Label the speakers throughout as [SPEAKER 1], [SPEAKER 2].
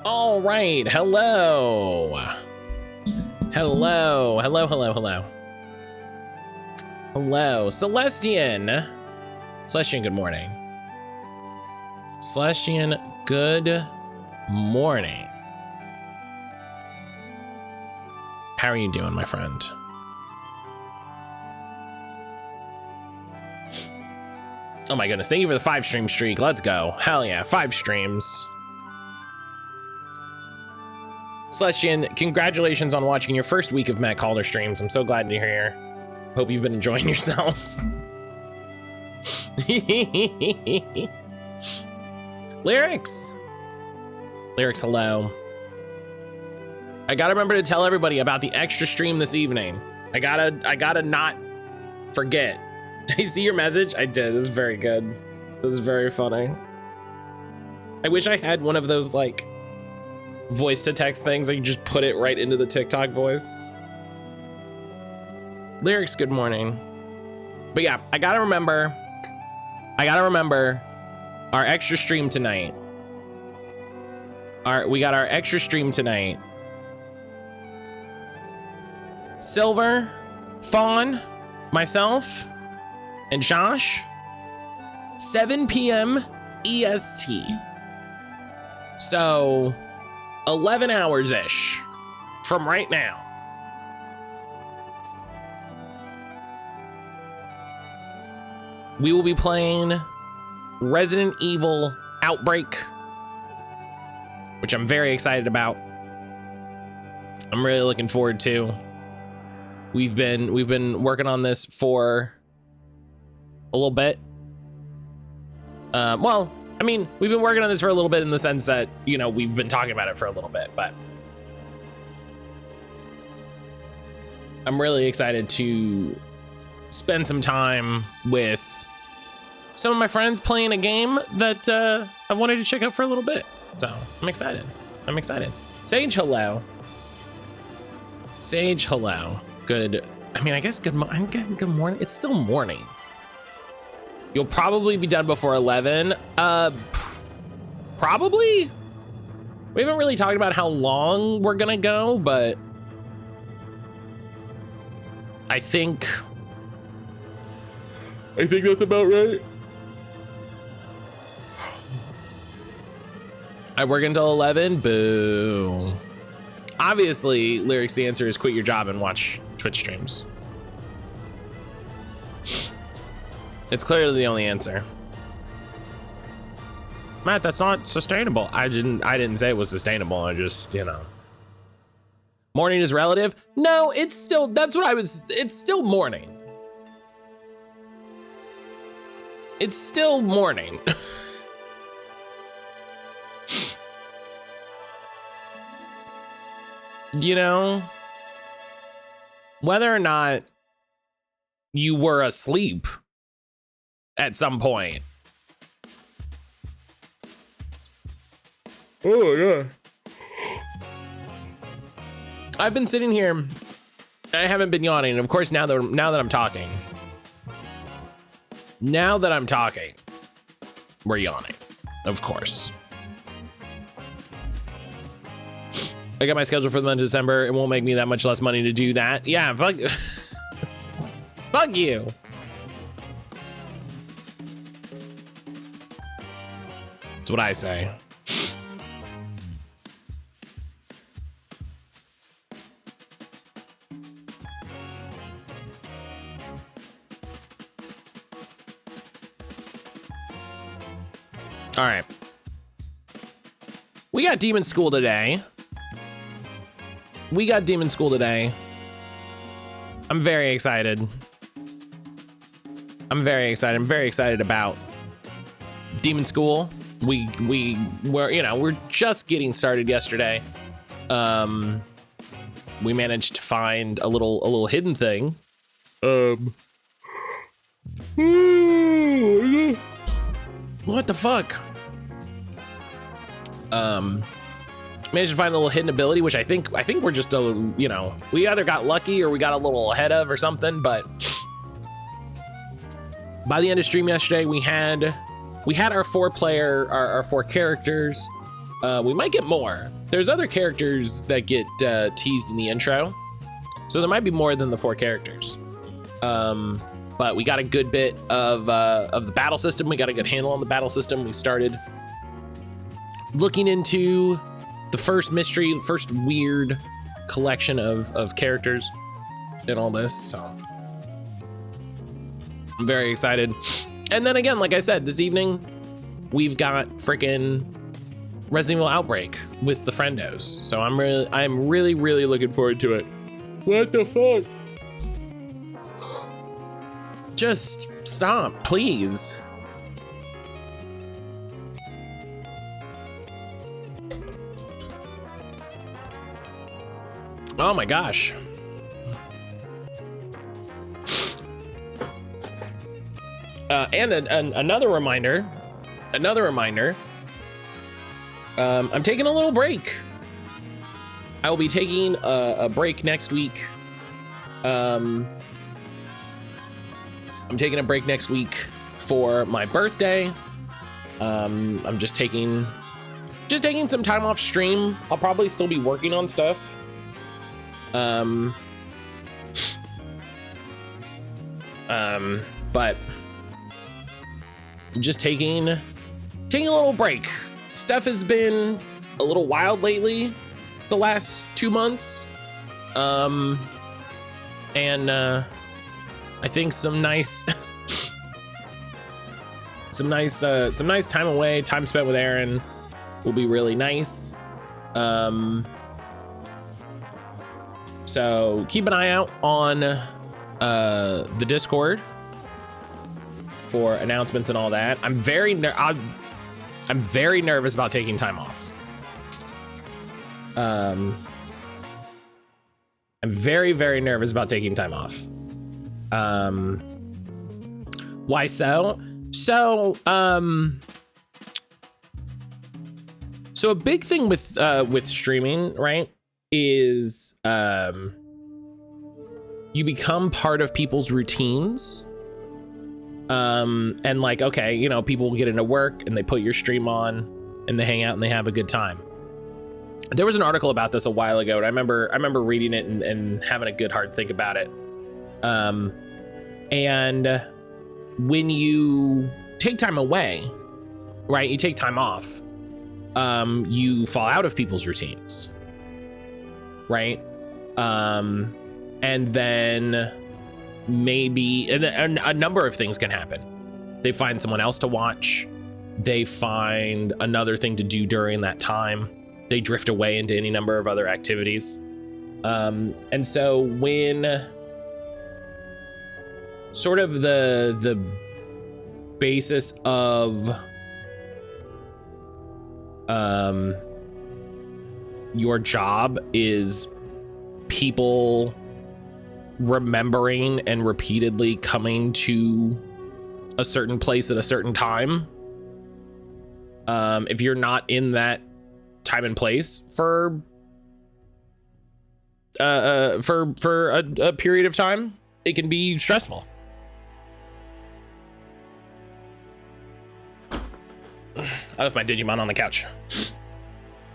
[SPEAKER 1] All right, hello. Hello, hello, hello, hello. Hello, Celestian. Celestian, good morning. Celestian, good morning. How are you doing, my friend? Oh my goodness, thank you for the 5 stream streak. Let's go. Hell yeah, 5 streams. Celestian, congratulations on watching your first week of mattcaulder streams. I'm so glad you're here. Hope you've been enjoying yourself. Lyrics. Lyrics, hello. I gotta remember to tell everybody about the extra stream this evening. I gotta not forget. Did I see your message? I did. This is very good. This is very funny. I wish I had one of those like voice to text things. I could just put it right into the TikTok voice. Lyrics, good morning. But yeah, I gotta remember our extra stream tonight. We got our extra stream tonight. Silver, Fawn, myself, and Josh, 7 p.m. EST. So 11 hours-ish from right now. We will be playing Resident Evil Outbreak, which I'm very excited about. I'm really looking forward to. We've been working on this for a little bit. Well, I mean, we've been working on this for a little bit in the sense that, you know, we've been talking about it for a little bit, but I'm really excited to spend some time with some of my friends playing a game that I wanted to check out for a little bit. So I'm excited. I'm excited. Sage, hello. Sage, hello. Good. I mean, I guess I'm guessing good morning. It's still morning. You'll probably be done before 11. Probably. We haven't really talked about how long we're gonna go, but I think that's about right. I work until 11. Boo. Obviously, Lyrics, the answer is quit your job and watch Twitch streams. It's clearly the only answer. Matt, that's not sustainable. I didn't say it was sustainable. I just, you know. Morning is relative. No, it's still, it's still morning. It's still morning. You know, whether or not you were asleep at some point. Oh yeah. I've been sitting here and I haven't been yawning. And of course, now that I'm talking, we're yawning, of course. I got my schedule for the month of December. It won't make me that much less money to do that. Yeah, fuck. Fuck you. That's what I say. All right. We got Demonschool today. I'm very excited. I'm very excited about Demonschool. We're just getting started yesterday. We managed to find a little hidden thing. What the fuck? Managed to find a little hidden ability, which I think we're just we either got lucky or we got a little ahead of or something, but by the end of stream yesterday, we had our 4 characters We might get more. There's other characters that get teased in the intro, so there might be more than the 4 characters. But we got a good bit of the battle system. We got a good handle on the battle system. We started looking into the first mystery, first weird collection of characters in all this, so I'm very excited. And then again, like I said, this evening we've got freaking Resident Evil Outbreak with the friendos, so I'm really looking forward to it. What the fuck? Just stop, please. Oh my gosh. And another reminder, I'm taking a little break. I will be taking a break next week. I'm taking a break next week for my birthday. I'm just taking some time off stream. I'll probably still be working on stuff. But I'm just taking a little break. Stuff has been a little wild lately, the last 2 months. And I think some nice time away, time spent with Aaron will be really nice. So keep an eye out on the Discord for announcements and all that. I'm very nervous about taking time off. I'm very nervous about taking time off. Why so? So a big thing with streaming, right, is you become part of people's routines. And like, okay, you know, people will get into work and they put your stream on and they hang out and they have a good time. There was an article about this a while ago, and I remember reading it and having a good hard think about it. And when you take time away, right, you take time off, you fall out of people's routines, right? And then maybe a number of things can happen. They find someone else to watch. They find another thing to do during that time. They drift away into any number of other activities. And so when sort of the basis of your job is people remembering and repeatedly coming to a certain place at a certain time, if you're not in that time and place for a period of time, it can be stressful. I left my Digimon on the couch.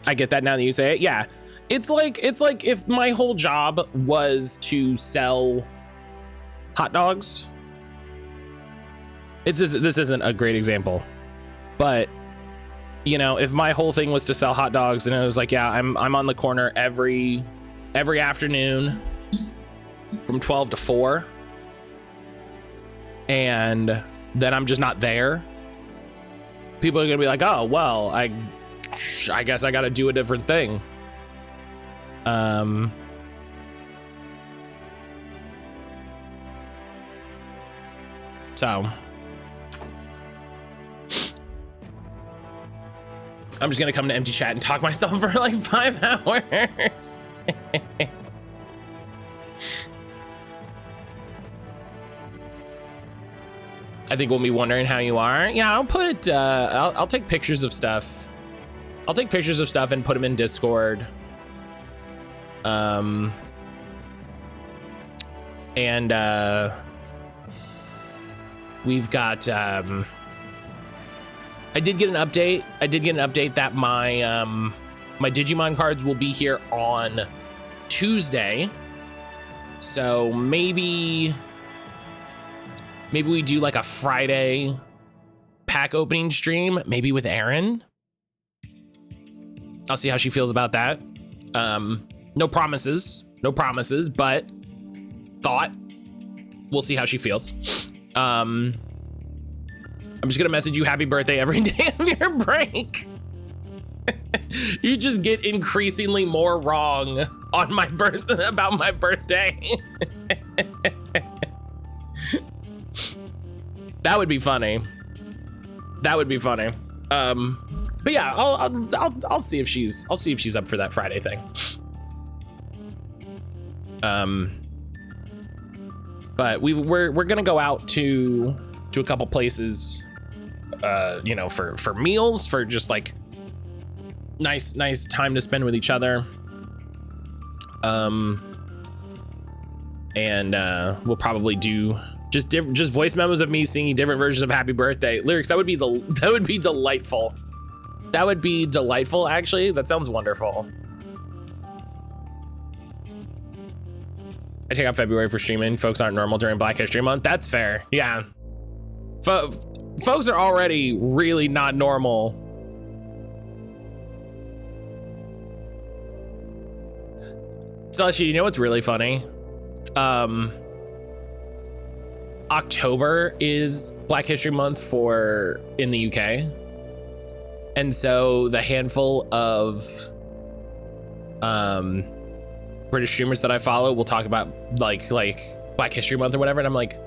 [SPEAKER 1] I get that now that you say it. Yeah, it's like if my whole job was to sell hot dogs. This isn't a great example, but you know, if my whole thing was to sell hot dogs and it was like, yeah, I'm on the corner every afternoon from 12 to 4, and then I'm just not there, people are gonna be like, oh, well, I guess I gotta do a different thing. So I'm just gonna come to empty chat and talk myself for like 5 hours. I think we'll be wondering how you are. Yeah, I'll put, I'll take pictures of stuff. I'll take pictures of stuff and put them in Discord. And we've got, I I did get an update. That my my Digimon cards will be here on Tuesday. So maybe we do like a Friday pack opening stream, maybe with Erin. I'll see how she feels about that. No promises, but thought. We'll see how she feels. I'm just gonna message you happy birthday every day of your break. You just get increasingly more wrong on my about my birthday. That would be funny. But yeah, I'll see if she's up for that Friday thing. But we're gonna go out to a couple places, you know, for meals, for just like nice time to spend with each other. And we'll probably do just voice memos of me singing different versions of Happy Birthday lyrics. That would be delightful. That would be delightful, actually. That sounds wonderful. I take out February for streaming. Folks aren't normal during Black History Month. That's fair. Yeah. Folks are already really not normal. Celestia, you know what's really funny? October is Black History Month in the UK. And so the handful of British streamers that I follow will talk about like Black History Month or whatever, and I'm like,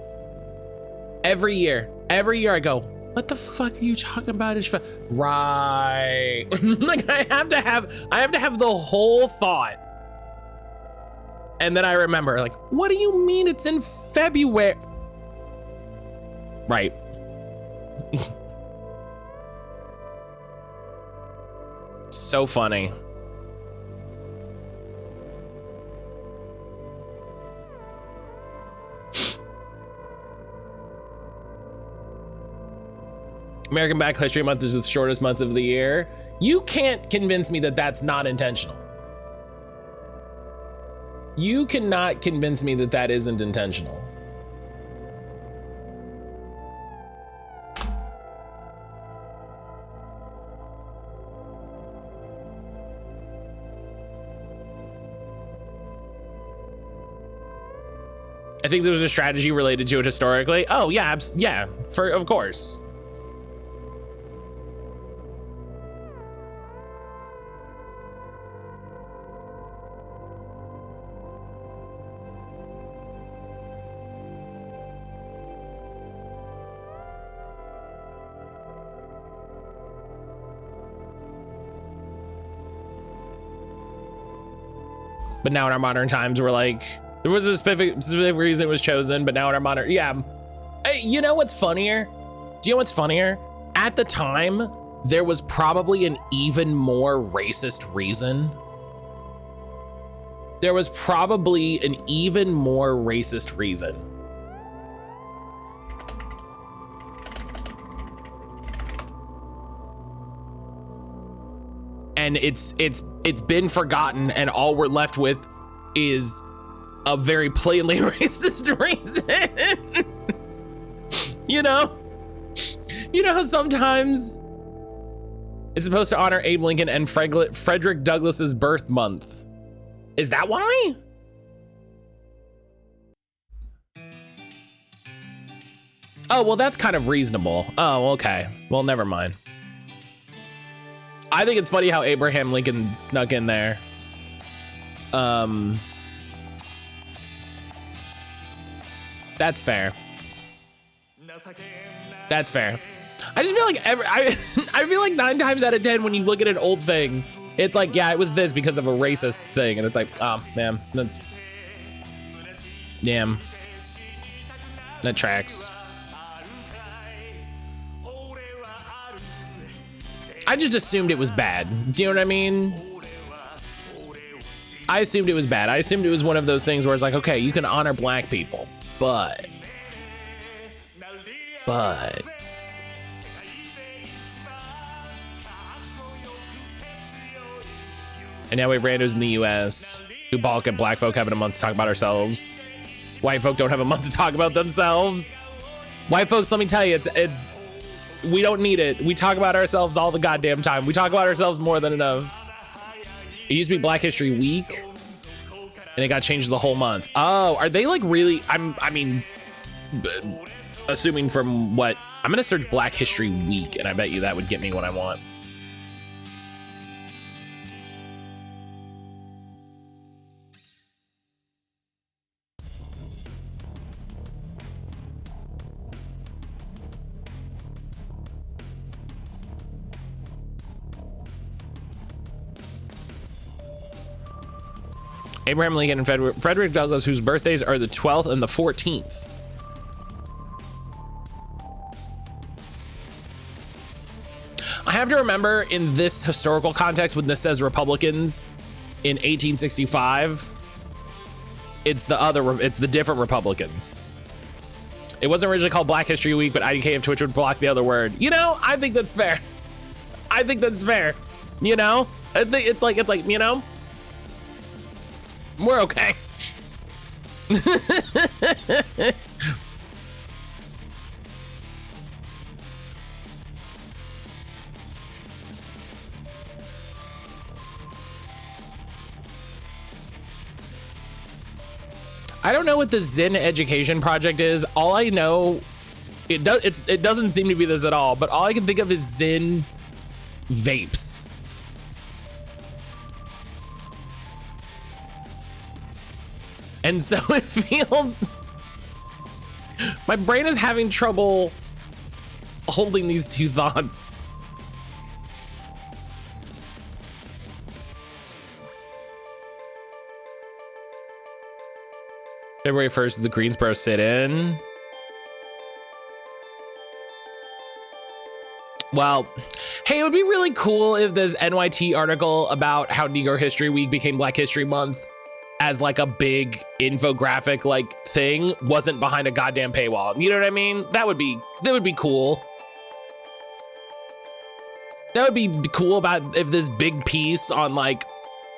[SPEAKER 1] every year I go, what the fuck are you talking about? Right. Like I have to have the whole thought. And then I remember, like, what do you mean it's in February? Right. So funny. American Black History Month is the shortest month of the year. You can't convince me that that's not intentional. You cannot convince me that that isn't intentional. I think there was a strategy related to it historically. Oh yeah, yeah, of course. But now in our modern times, we're like, there was a specific reason it was chosen, but now in our modern, yeah. You know what's funnier? Do you know what's funnier? At the time, there was probably an even more racist reason. There was probably an even more racist reason. And it's been forgotten, and all we're left with is a very plainly racist reason. You know how sometimes it's supposed to honor Abe Lincoln and Frederick Douglass's birth month. Is that why? Oh, well, that's kind of reasonable. Oh, okay. Well, never mind. I think it's funny how Abraham Lincoln snuck in there. That's fair. That's fair. I just feel like I feel like 9 times out of 10 when you look at an old thing, it's like, yeah, it was this because of a racist thing, and it's like, oh man, that's damn. That tracks. I just assumed it was bad. Do you know what I mean? I assumed it was bad. I assumed it was one of those things where it's like, okay, you can honor black people, but And now we have randos in the US who balk at black folk having a month to talk about ourselves. White folk don't have a month to talk about themselves. White folks, let me tell you, it's we don't need it. We talk about ourselves all the goddamn time. We talk about ourselves more than enough. It used to be Black History Week, and it got changed the whole month. Oh, are they like really? I mean, assuming from what, I'm gonna search Black History Week, and I bet you that would get me what I want. Abraham Lincoln and Frederick Douglass, whose birthdays are the 12th and the 14th. I have to remember in this historical context, when this says Republicans in 1865, it's the different Republicans. It wasn't originally called Black History Week, but IDK of Twitch would block the other word. You know, I think that's fair. I think that's fair. You know, I think it's like, you know, we're okay. I don't know what the Zen Education Project is. All I know, it doesn't seem to be this at all, but all I can think of is Zen vapes. And so it feels, my brain is having trouble holding these two thoughts. February 1st is the Greensboro sit-in. Well, hey, it would be really cool if this NYT article about how Negro History Week became Black History Month as like a big infographic like thing wasn't behind a goddamn paywall. You know what I mean? That would be cool. That would be cool about if this big piece on like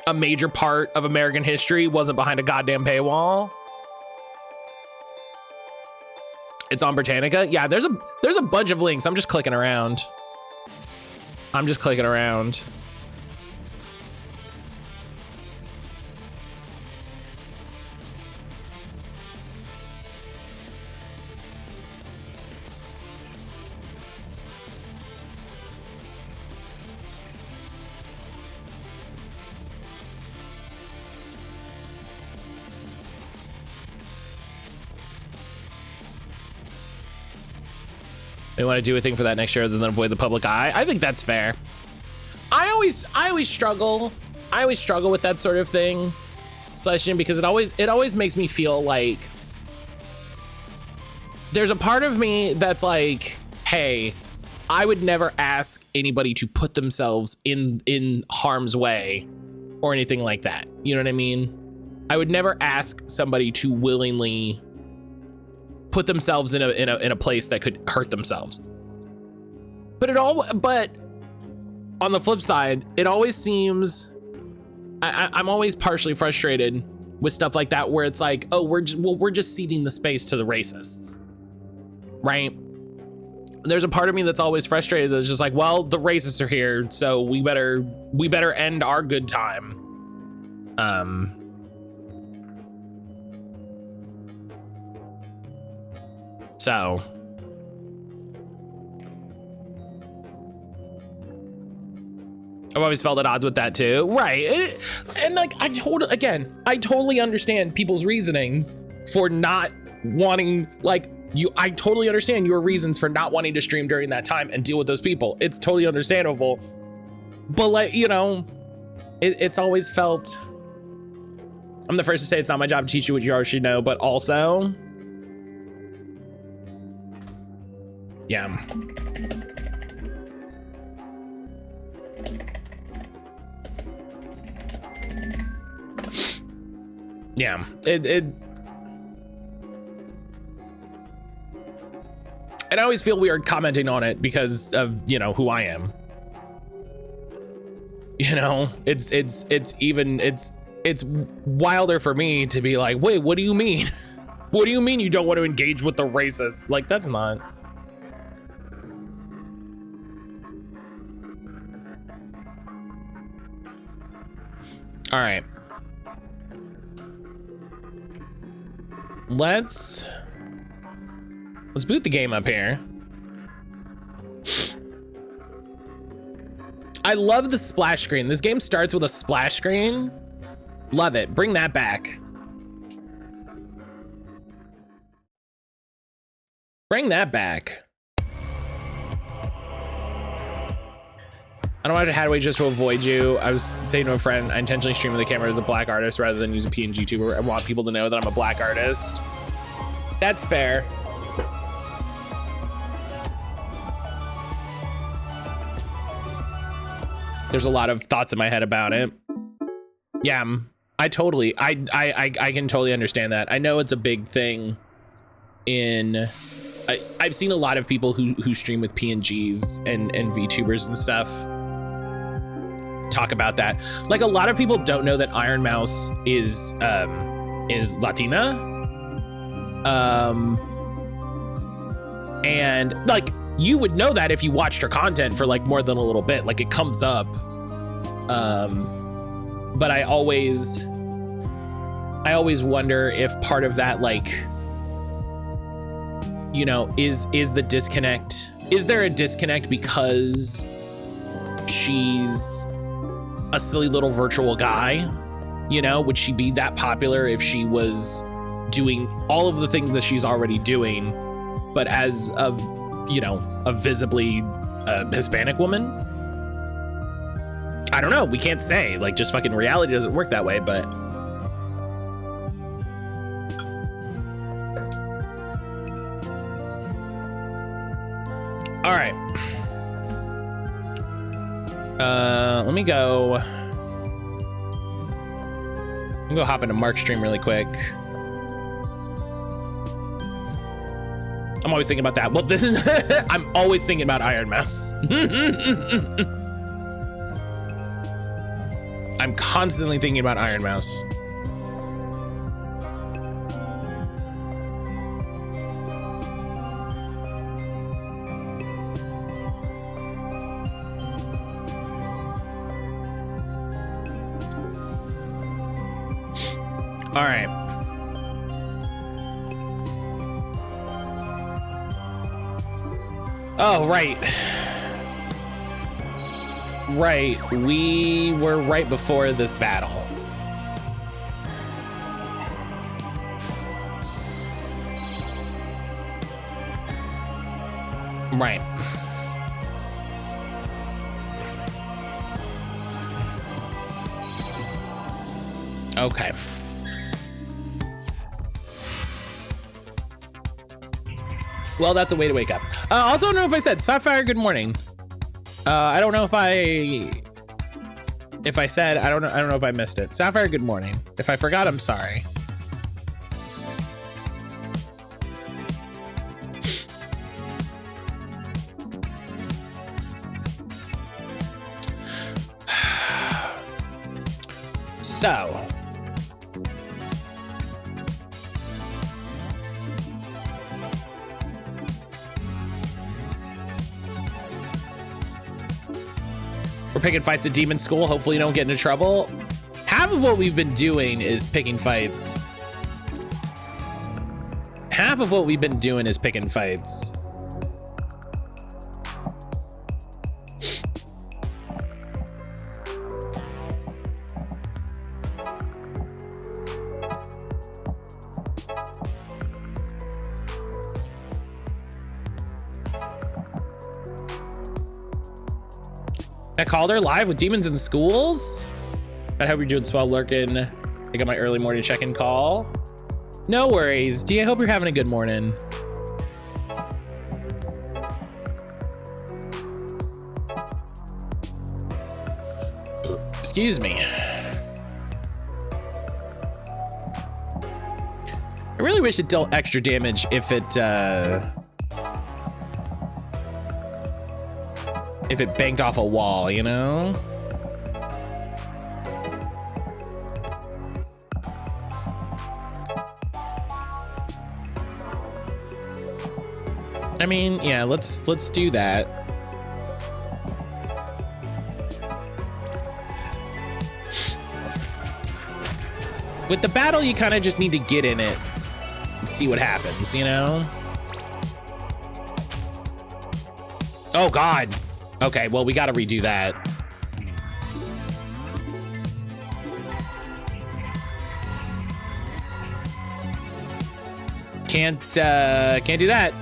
[SPEAKER 1] a major part of American history wasn't behind a goddamn paywall. It's on Britannica. Yeah, there's a bunch of links. I'm just clicking around. They want to do a thing for that next year other than avoid the public eye. I think that's fair. I always struggle with that sort of thing, because it always makes me feel like there's a part of me that's like, hey, I would never ask anybody to put themselves in harm's way or anything like that. You know what I mean? I would never ask somebody to willingly put themselves in a place that could hurt themselves. But on the flip side, it always seems, I'm always partially frustrated with stuff like that, where it's like, oh, we're just ceding the space to the racists, right? There's a part of me that's always frustrated that's just like, well, the racists are here, so we better end our good time. So I've always felt at odds with that too. Right. And like, I totally understand people's reasonings for not wanting, like, I totally understand your reasons for not wanting to stream during that time and deal with those people. It's totally understandable. But like, you know, it's always felt, I'm the first to say it's not my job to teach you what you already should know, but also, yeah. Yeah, and I always feel weird commenting on it because of, you know, who I am. You know, it's wilder for me to be like, wait, what do you mean? What do you mean you don't want to engage with the racist? Like, that's not. All right. Let's boot the game up here. I love the splash screen. This game starts with a splash screen. Love it. Bring that back. Bring that back. I don't want to Hadway just to avoid you. I was saying to a friend, I intentionally stream with the camera as a black artist rather than use a PNG tuber. I want people to know that I'm a black artist. That's fair. There's a lot of thoughts in my head about it. Yeah, I can totally understand that. I know it's a big thing in, I've seen a lot of people who stream with PNGs and VTubers and stuff talk about that. Like, a lot of people don't know that Iron Mouse is Latina. And like, you would know that if you watched her content for like more than a little bit, like it comes up. But I always wonder if part of that, like, you know, is the disconnect, is there a disconnect because she's a silly little virtual guy? You know, would she be that popular if she was doing all of the things that she's already doing, but as a, you know, a visibly Hispanic woman? I don't know. We can't say. Like, just fucking reality doesn't work that way, but. All right. Let me go hop into Mark's stream really quick. I'm always thinking about that. Well, this is, I'm always thinking about Iron Mouse. I'm constantly thinking about Iron Mouse. All right. Oh, right. Right, we were right before this battle. Right. Okay. Well, that's a way to wake up. Also, I don't know if I said, Sapphire, good morning. I don't know if I said, I don't know if I missed it. Sapphire, good morning. If I forgot, I'm sorry. So. We're picking fights at Demonschool. Hopefully you don't get into trouble. Half of what we've been doing is picking fights. Half of what we've been doing is picking fights. Mattcaulder live with Demons in Schools. I hope you're doing swell, lurking. I got my early morning check-in call. No worries, D. I hope you're having a good morning. Excuse me. I really wish it dealt extra damage if it banked off a wall, you know? I mean, yeah, let's do that. With the battle, you kind of just need to get in it and see what happens, you know? Oh, God. Okay, well, we got to redo that. Can't do that.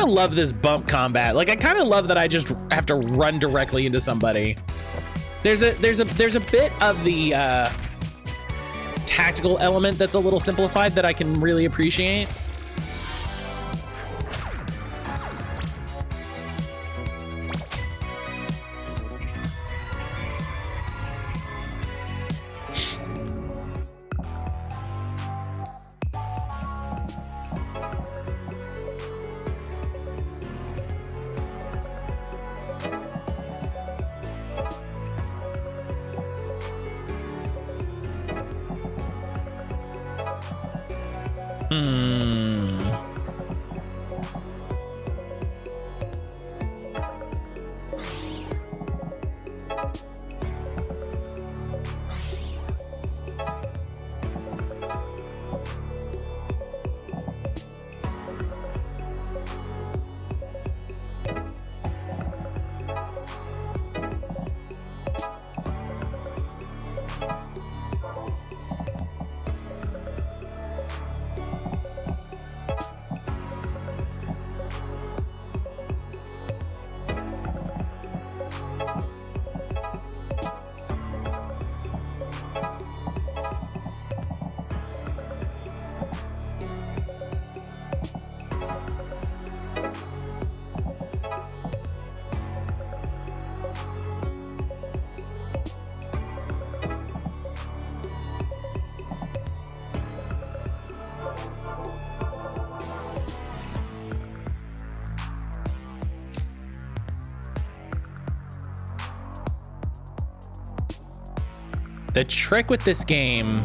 [SPEAKER 1] Love this bump combat. Like, I kind of love that I just have to run directly into somebody. There's a bit of the tactical element that's a little simplified that I can really appreciate. The trick with this game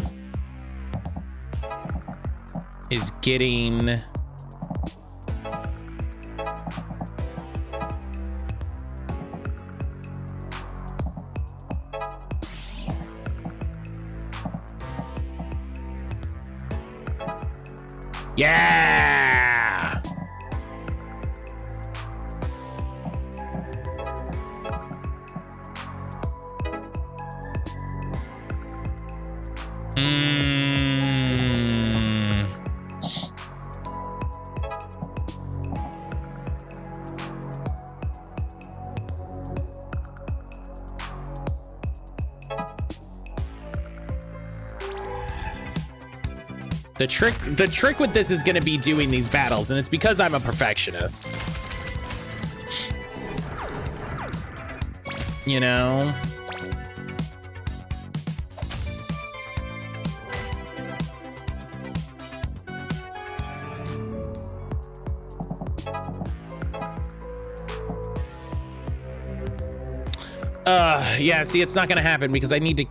[SPEAKER 1] is getting yeah. The trick with this is going to be doing these battles, and it's because I'm a perfectionist. You know? Yeah, see, it's not gonna happen because I need to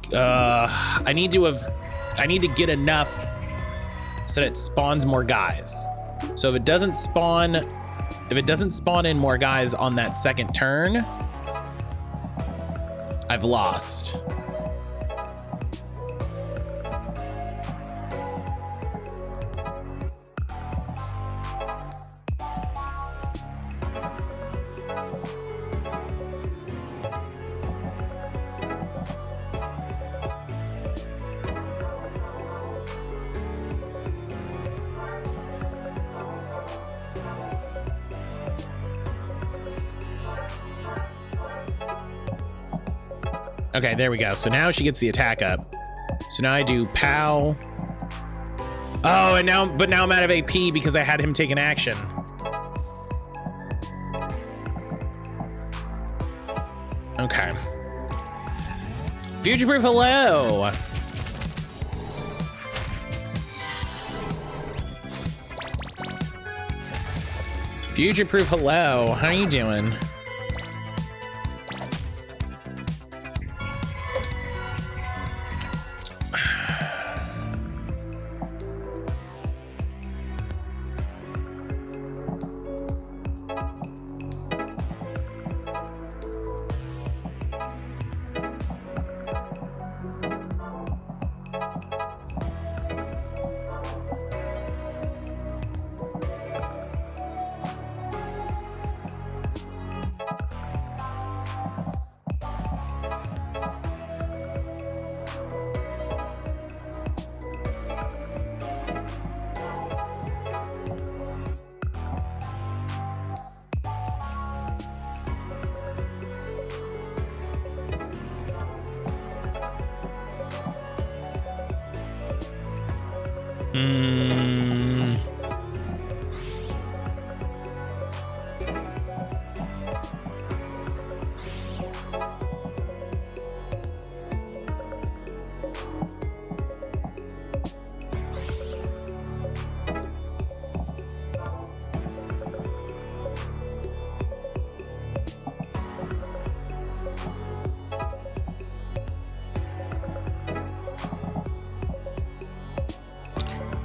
[SPEAKER 1] get enough so that it spawns more guys. So if it doesn't spawn in more guys on that second turn, I've lost. Okay, there we go. So now she gets the attack up. So now I do pow, Oh, and now, but now I'm out of AP because I had him take an action. Okay. Future proof, hello. Future proof, hello. How are you doing?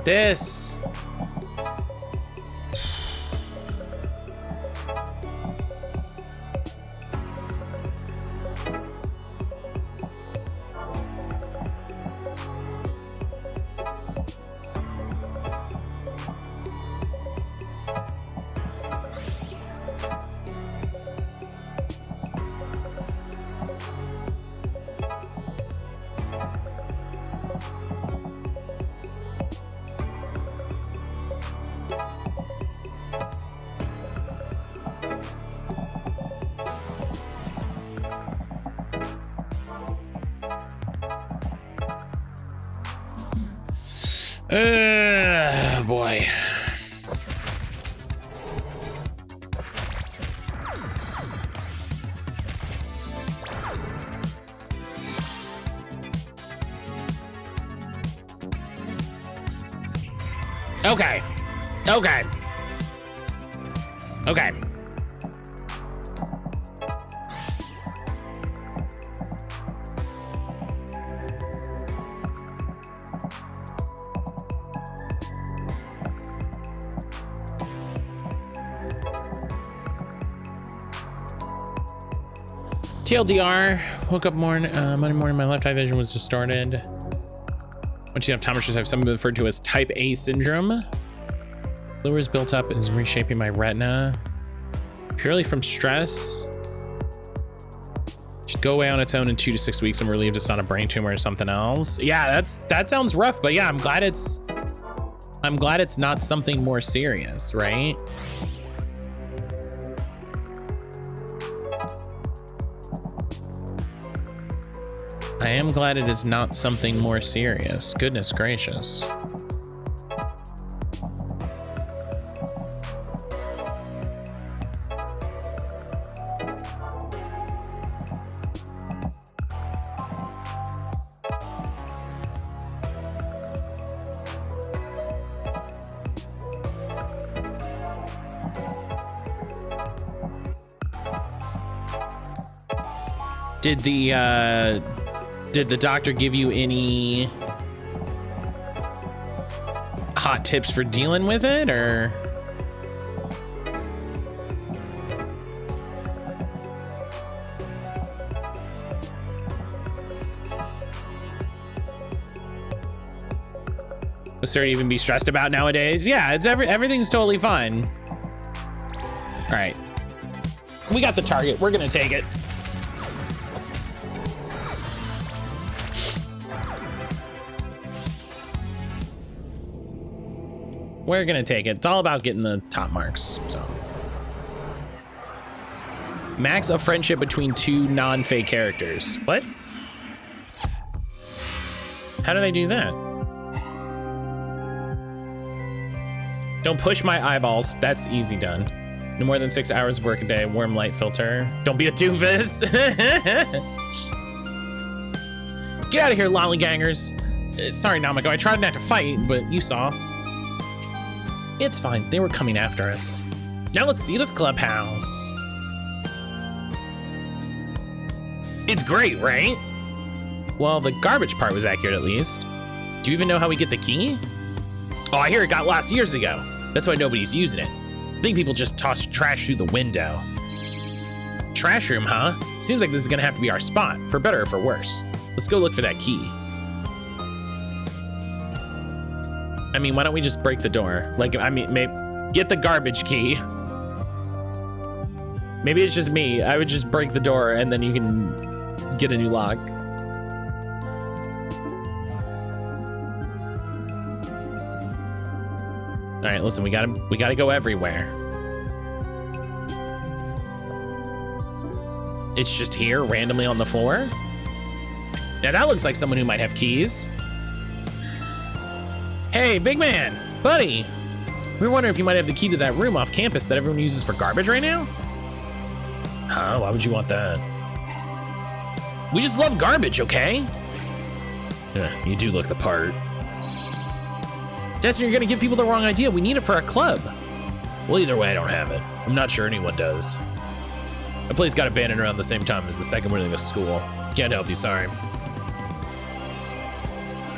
[SPEAKER 1] This. Boy. Okay. Okay. Okay. TLDR, woke up Monday morning, my left eye vision was distorted. Once you have optometrists have something referred to as type A syndrome. Fluid is built up and is reshaping my retina. Purely from stress. Should go away on its own in 2 to 6 weeks and relieved it's not a brain tumor or something else. Yeah, that sounds rough, but yeah, I'm glad it's not something more serious, right? I am glad it is not something more serious. Goodness gracious. Did the doctor give you any hot tips for dealing with it, or? What's there to even be stressed about nowadays? Yeah, it's everything's totally fine. All right, we got the target. We're gonna take it. We're gonna take it. It's all about getting the top marks, so. Max a friendship between 2 non-Faye characters. What? How did I do that? Don't push my eyeballs. That's easy done. No more than 6 hours of work a day. Warm light filter. Don't be a doofus. Get out of here, lollygangers. Sorry, Namiko. I tried not to fight, but you saw. It's fine. They were coming after us. Now let's see this clubhouse. It's great, right? Well, the garbage part was accurate at least. Do you even know how we get the key? Oh, I hear it got lost years ago. That's why nobody's using it. I think people just toss trash through the window. Trash room, huh? Seems like this is gonna have to be our spot, for better or for worse. Let's go look for that key. I mean, why don't we just break the door? Like, I mean, maybe get the garbage key. Maybe it's just me. I would just break the door and then you can get a new lock. All right, listen, we gotta go everywhere. It's just here, randomly on the floor. Now that looks like someone who might have keys. Hey, big man, buddy. We were wondering if you might have the key to that room off campus that everyone uses for garbage right now. Huh, why would you want that? We just love garbage, okay? You do look the part. Destiny, you're gonna give people the wrong idea. We need it for our club. Well, either way, I don't have it. I'm not sure anyone does. My place got abandoned around the same time as the second winning of school. Can't help you, sorry.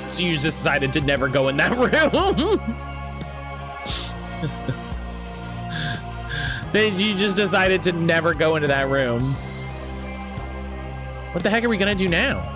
[SPEAKER 1] So you just decided to never go in that room? You just decided to never go into that room. What the heck are we gonna do now?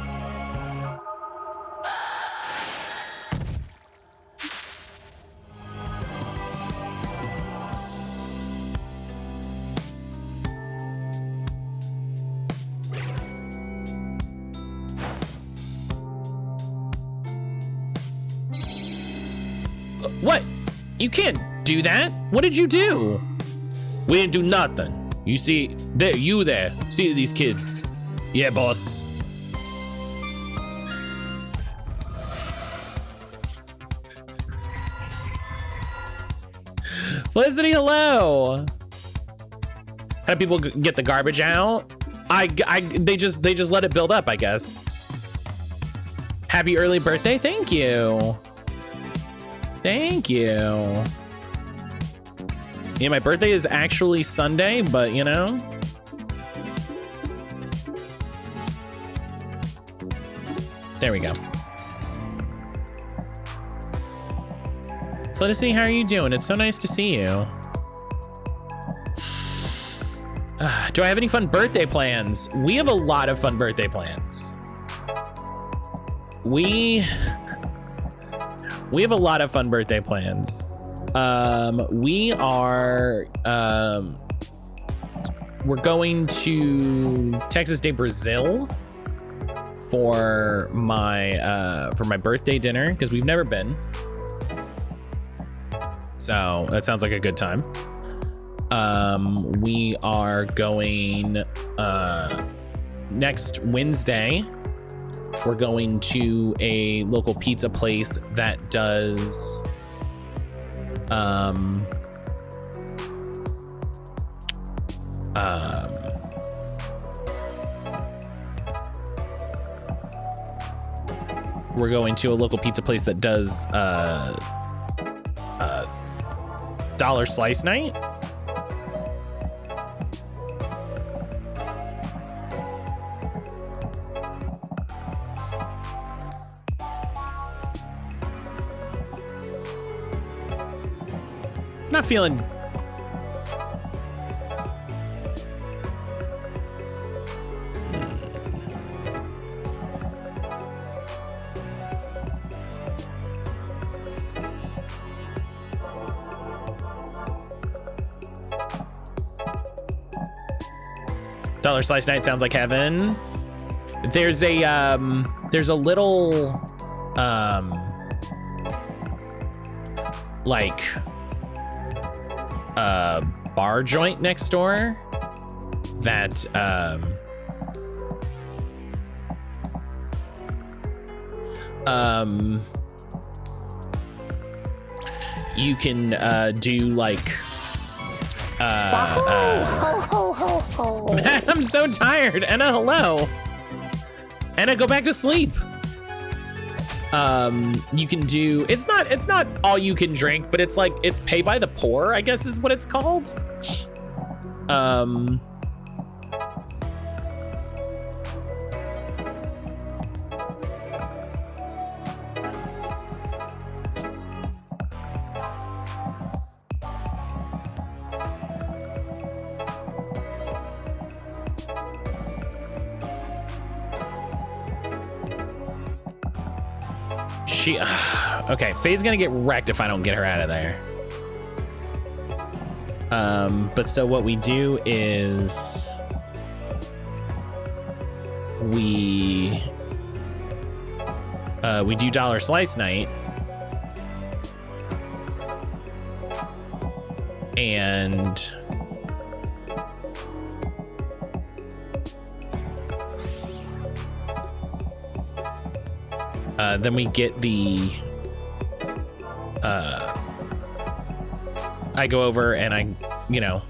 [SPEAKER 1] What? You can't do that. What did you do? We didn't do nothing. You see, you there. See these kids. Yeah, boss. Felicity, hello. How do people get the garbage out? They just let it build up, I guess. Happy early birthday, thank you. Thank you. Yeah, my birthday is actually Sunday, but you know. There we go. Felicity, how are you doing? It's so nice to see you. Do I have any fun birthday plans? We have a lot of fun birthday plans. We have a lot of fun birthday plans. We are, we're going to Texas Day, Brazil for my birthday dinner, because we've never been. So that sounds like a good time. We are going, next Wednesday, we're going to a local pizza place that does, we're going to a local pizza place that does dollar slice night. Not feeling dollar slice night sounds like heaven. There's a little like bar joint next door that you can do like I'm so tired. Anna, hello. Anna, go back to sleep. You can do, it's not all you can drink, but it's like, it's pay by the pour, I guess is what it's called. Okay, Faye's gonna get wrecked if I don't get her out of there. But so what we do is we do dollar slice night, and then we get the I go over and I, you know,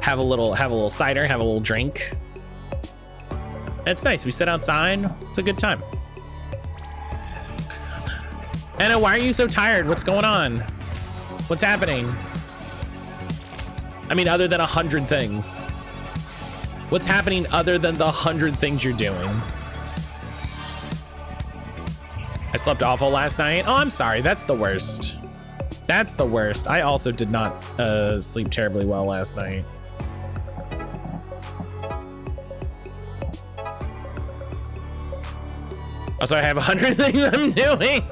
[SPEAKER 1] have a little cider, have a little drink. It's nice. We sit outside. It's a good time. Anna, why are you so tired? What's going on? What's happening? I mean, other than 100 things. What's happening other than the 100 things you're doing? I slept awful last night. Oh, I'm sorry. That's the worst. That's the worst. I also did not sleep terribly well last night. Also, I have 100 things I'm doing.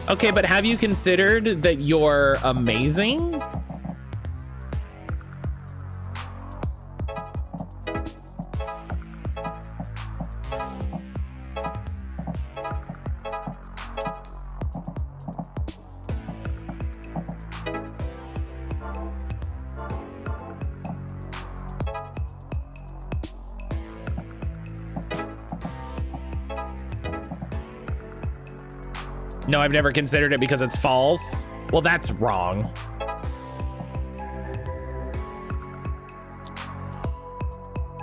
[SPEAKER 1] Okay, but have you considered that you're amazing? No, I've never considered it because it's false. Well, that's wrong.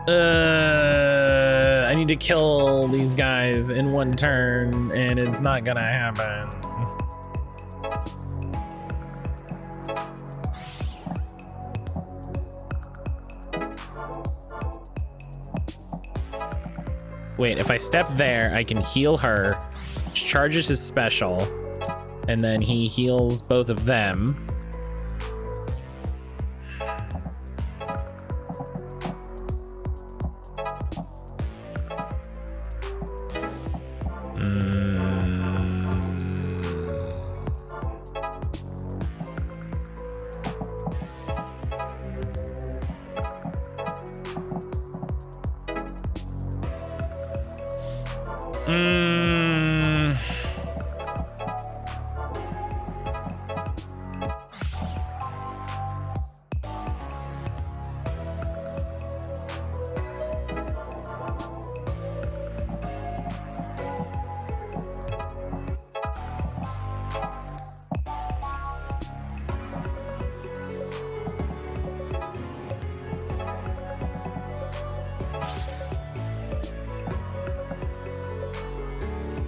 [SPEAKER 1] I need to kill these guys in one turn, and it's not gonna happen. Wait, if I step there, I can heal her. Charges his special, and then he heals both of them.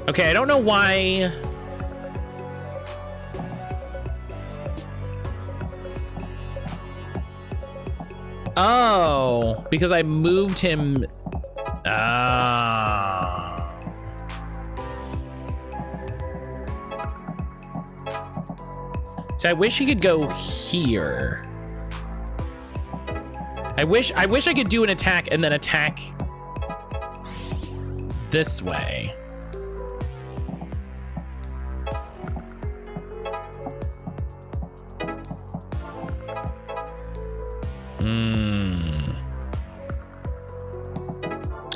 [SPEAKER 1] Okay, I don't know why. Oh, because I moved him. So I wish he could go here. I wish I could do an attack and then attack this way.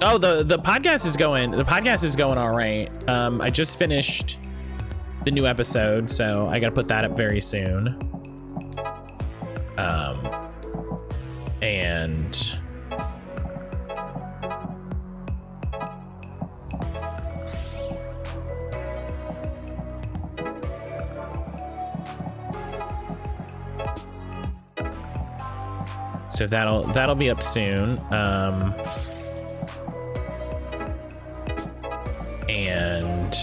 [SPEAKER 1] Oh, the podcast is going. The podcast is going all right. I just finished the new episode, so I gotta put that up very soon. And So that'll be up soon. And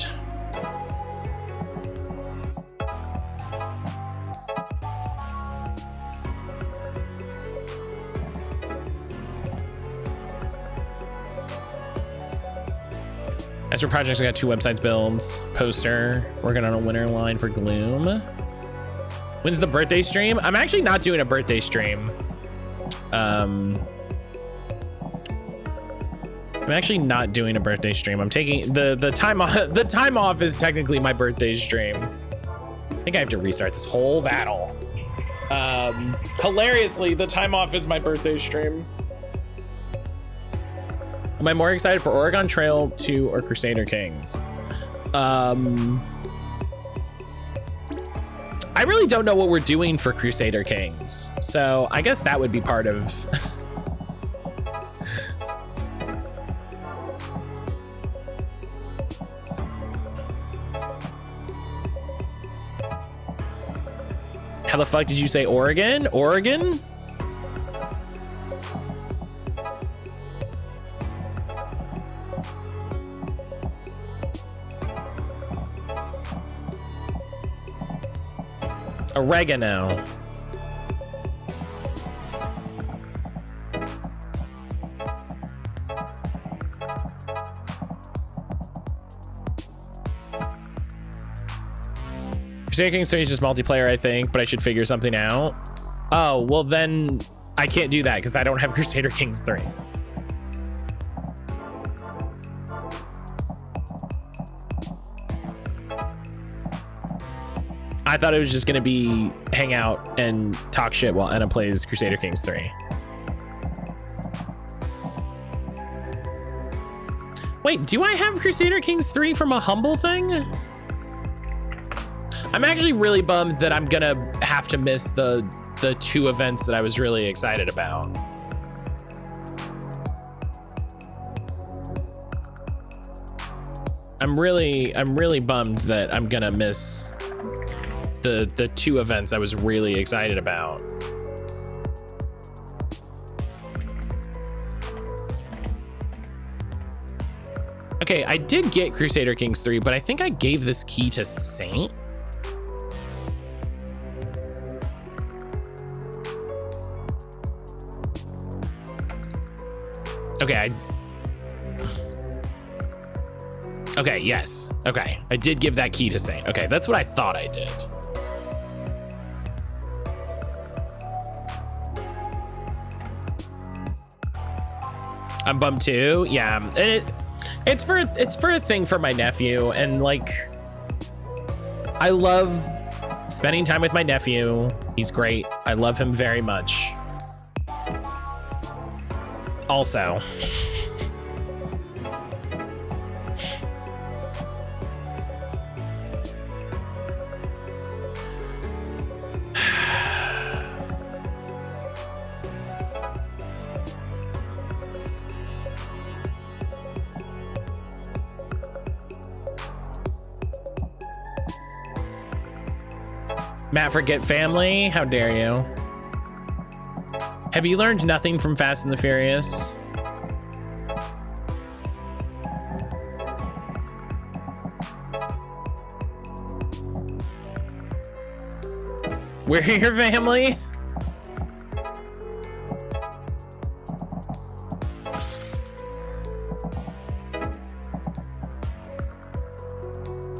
[SPEAKER 1] as for projects, I got 2 websites builds, poster, working on a winter line for Gloom. When's the birthday stream? I'm actually not doing a birthday stream. I'm actually not doing a birthday stream. I'm taking the time off. The time off is technically my birthday stream. I think I have to restart this whole battle. Hilariously, the time off is my birthday stream. Am I more excited for Oregon Trail 2 or Crusader Kings? I really don't know what we're doing for Crusader Kings, so I guess that would be part of. How the fuck did you say Oregon? Oregon? Oregano. Crusader Kings 3 is just multiplayer, I think, but I should figure something out. Oh, well then I can't do that because I don't have Crusader Kings 3. I thought it was just gonna be hang out and talk shit while Anna plays Crusader Kings 3. Wait, do I have Crusader Kings 3 from a Humble thing? I'm actually really bummed that I'm gonna have to miss the 2 events that I was really excited about. I'm really bummed that I'm gonna miss the 2 events I was really excited about. Okay, I did get Crusader Kings 3, but I think I gave this key to Saint. Okay, okay, yes. Okay, I did give that key to Saint. Okay, that's what I thought I did. I'm bummed too. Yeah, and it's for a thing for my nephew, and like I love spending time with my nephew. He's great. I love him very much. Also, Matt, forget family? How dare you? Have you learned nothing from Fast and the Furious? We're your family?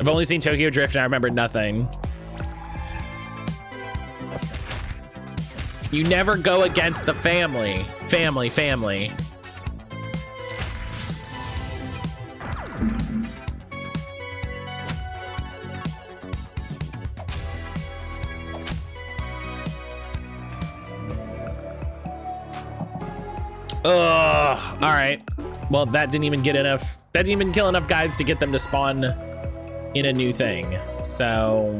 [SPEAKER 1] I've only seen Tokyo Drift and I remember nothing. You never go against the family. Family. Ugh, all right. Well, that didn't even get enough. That didn't even kill enough guys to get them to spawn in a new thing. So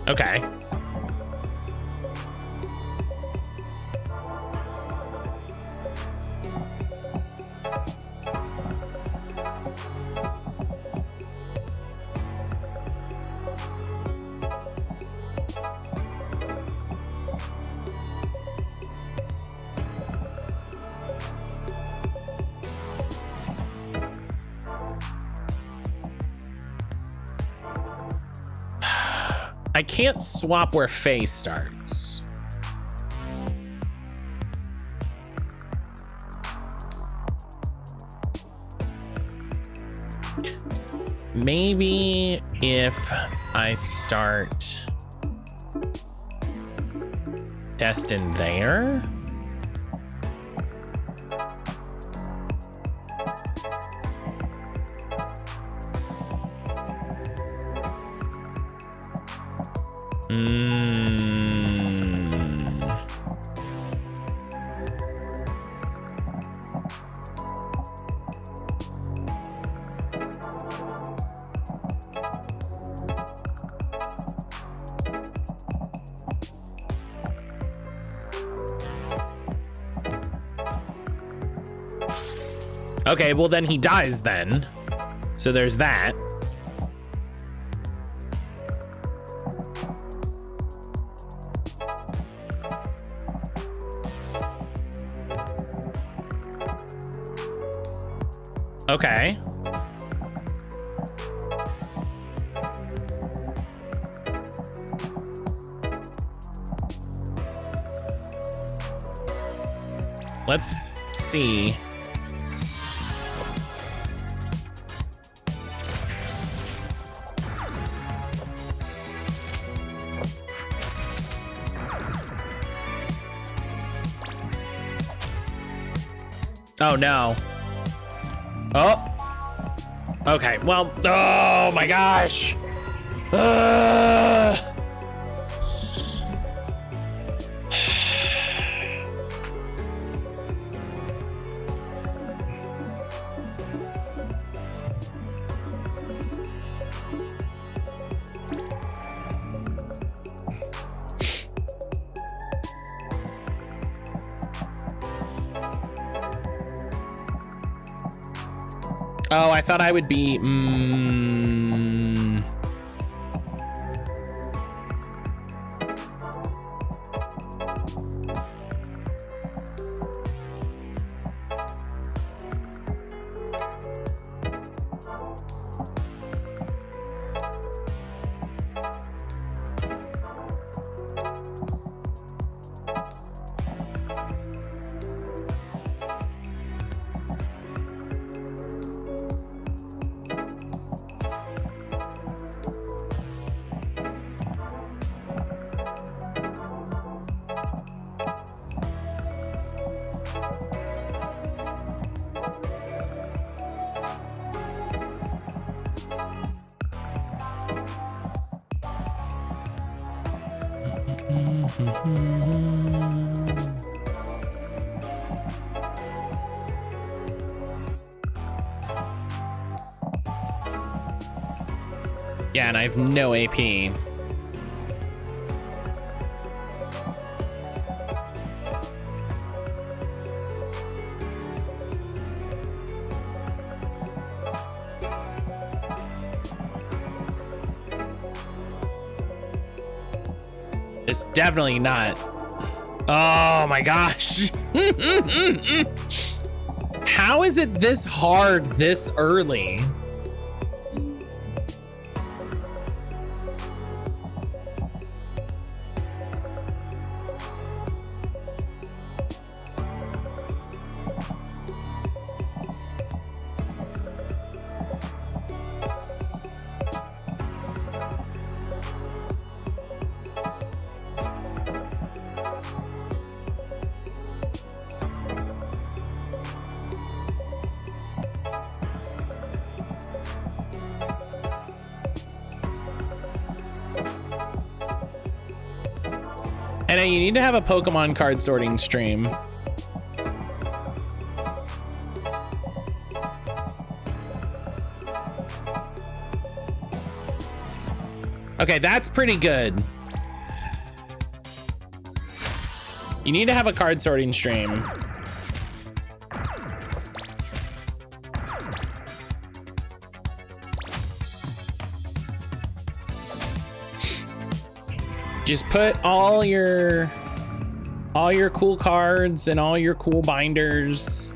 [SPEAKER 1] Okay. I can't swap where Faye starts. Maybe if I start Destin there. Okay, well then he dies then. So there's that. Okay. Let's see. Oh no. Oh. Okay, well, oh my gosh. Oh, I thought I would be, yeah, and I have no AP. It's definitely not. Oh my gosh. How is it this hard this early? And you need to have a Pokemon card sorting stream. Okay, that's pretty good. You need to have a card sorting stream. Just put all your cool cards and all your cool binders.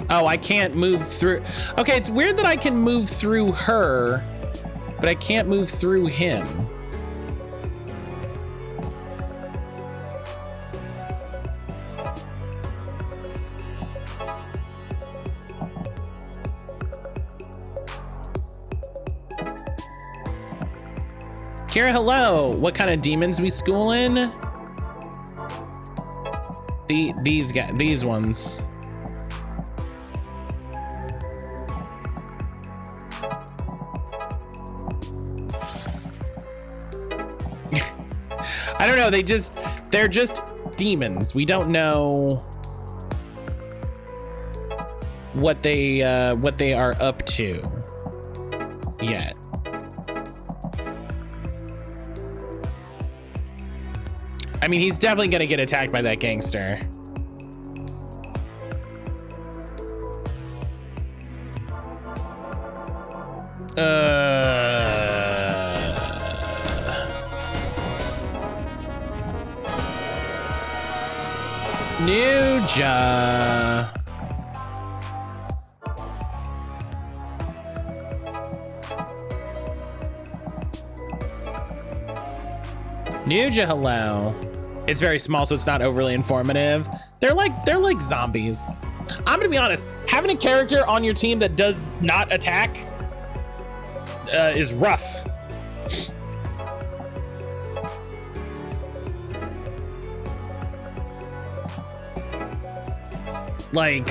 [SPEAKER 1] Oh, I can't move through. Okay, it's weird that I can move through her, but I can't move through him. Kira, hello. What kind of demons we schooling? These guys, these ones. I don't know, they're just demons. We don't know what they are up to yet. I mean, he's definitely gonna get attacked by that gangster. Nuja. Nuja, hello. It's very small, so it's not overly informative. They're like zombies. I'm gonna be honest, having a character on your team that does not attack is rough. Like,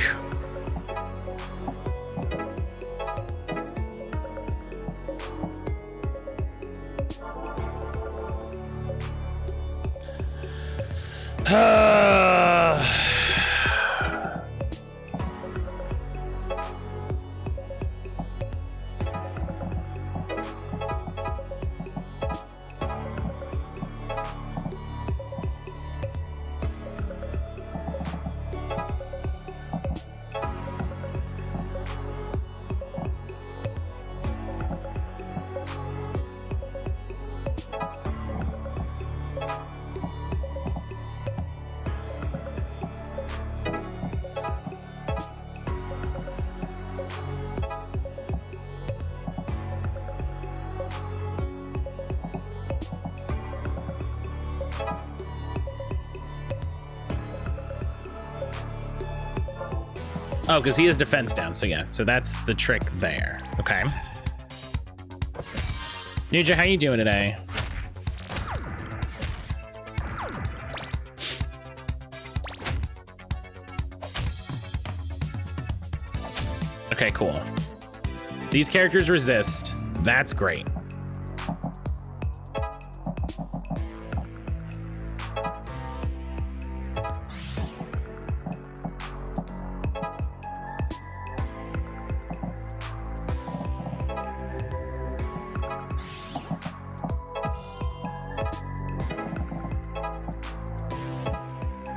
[SPEAKER 1] oh, because he has defense down, so yeah, so that's the trick there. Okay. Nuja, how you doing today? Okay, cool. These characters resist. That's great.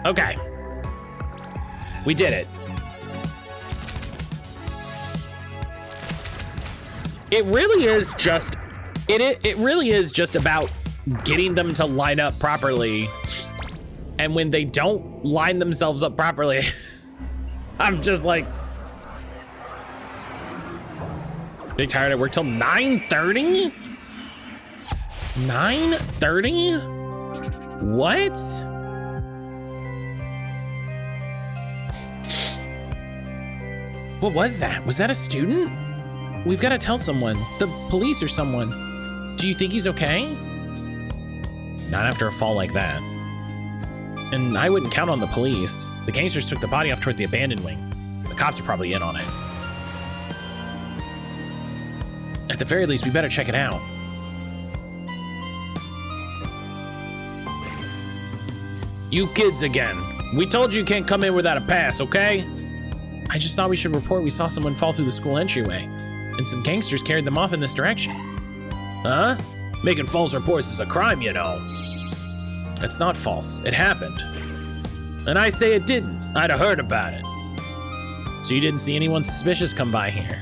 [SPEAKER 1] Okay. We did it. It really is just, it really is just about getting them to line up properly. And when they don't line themselves up properly, I'm just like, they tired at work till 9:30? 9:30? What? What was that? Was that a student? We've got to tell someone, the police or someone. Do you think he's okay? Not after a fall like that. And I wouldn't count on the police. The gangsters took the body off toward the abandoned wing. The cops are probably in on it. At the very least, we better check it out. You kids again. We told you can't come in without a pass, okay? I just thought we should report we saw someone fall through the school entryway, and some gangsters carried them off in this direction. Huh? Making false reports is a crime, you know. It's not false. It happened. And I say it didn't. I'd have heard about it. So you didn't see anyone suspicious come by here?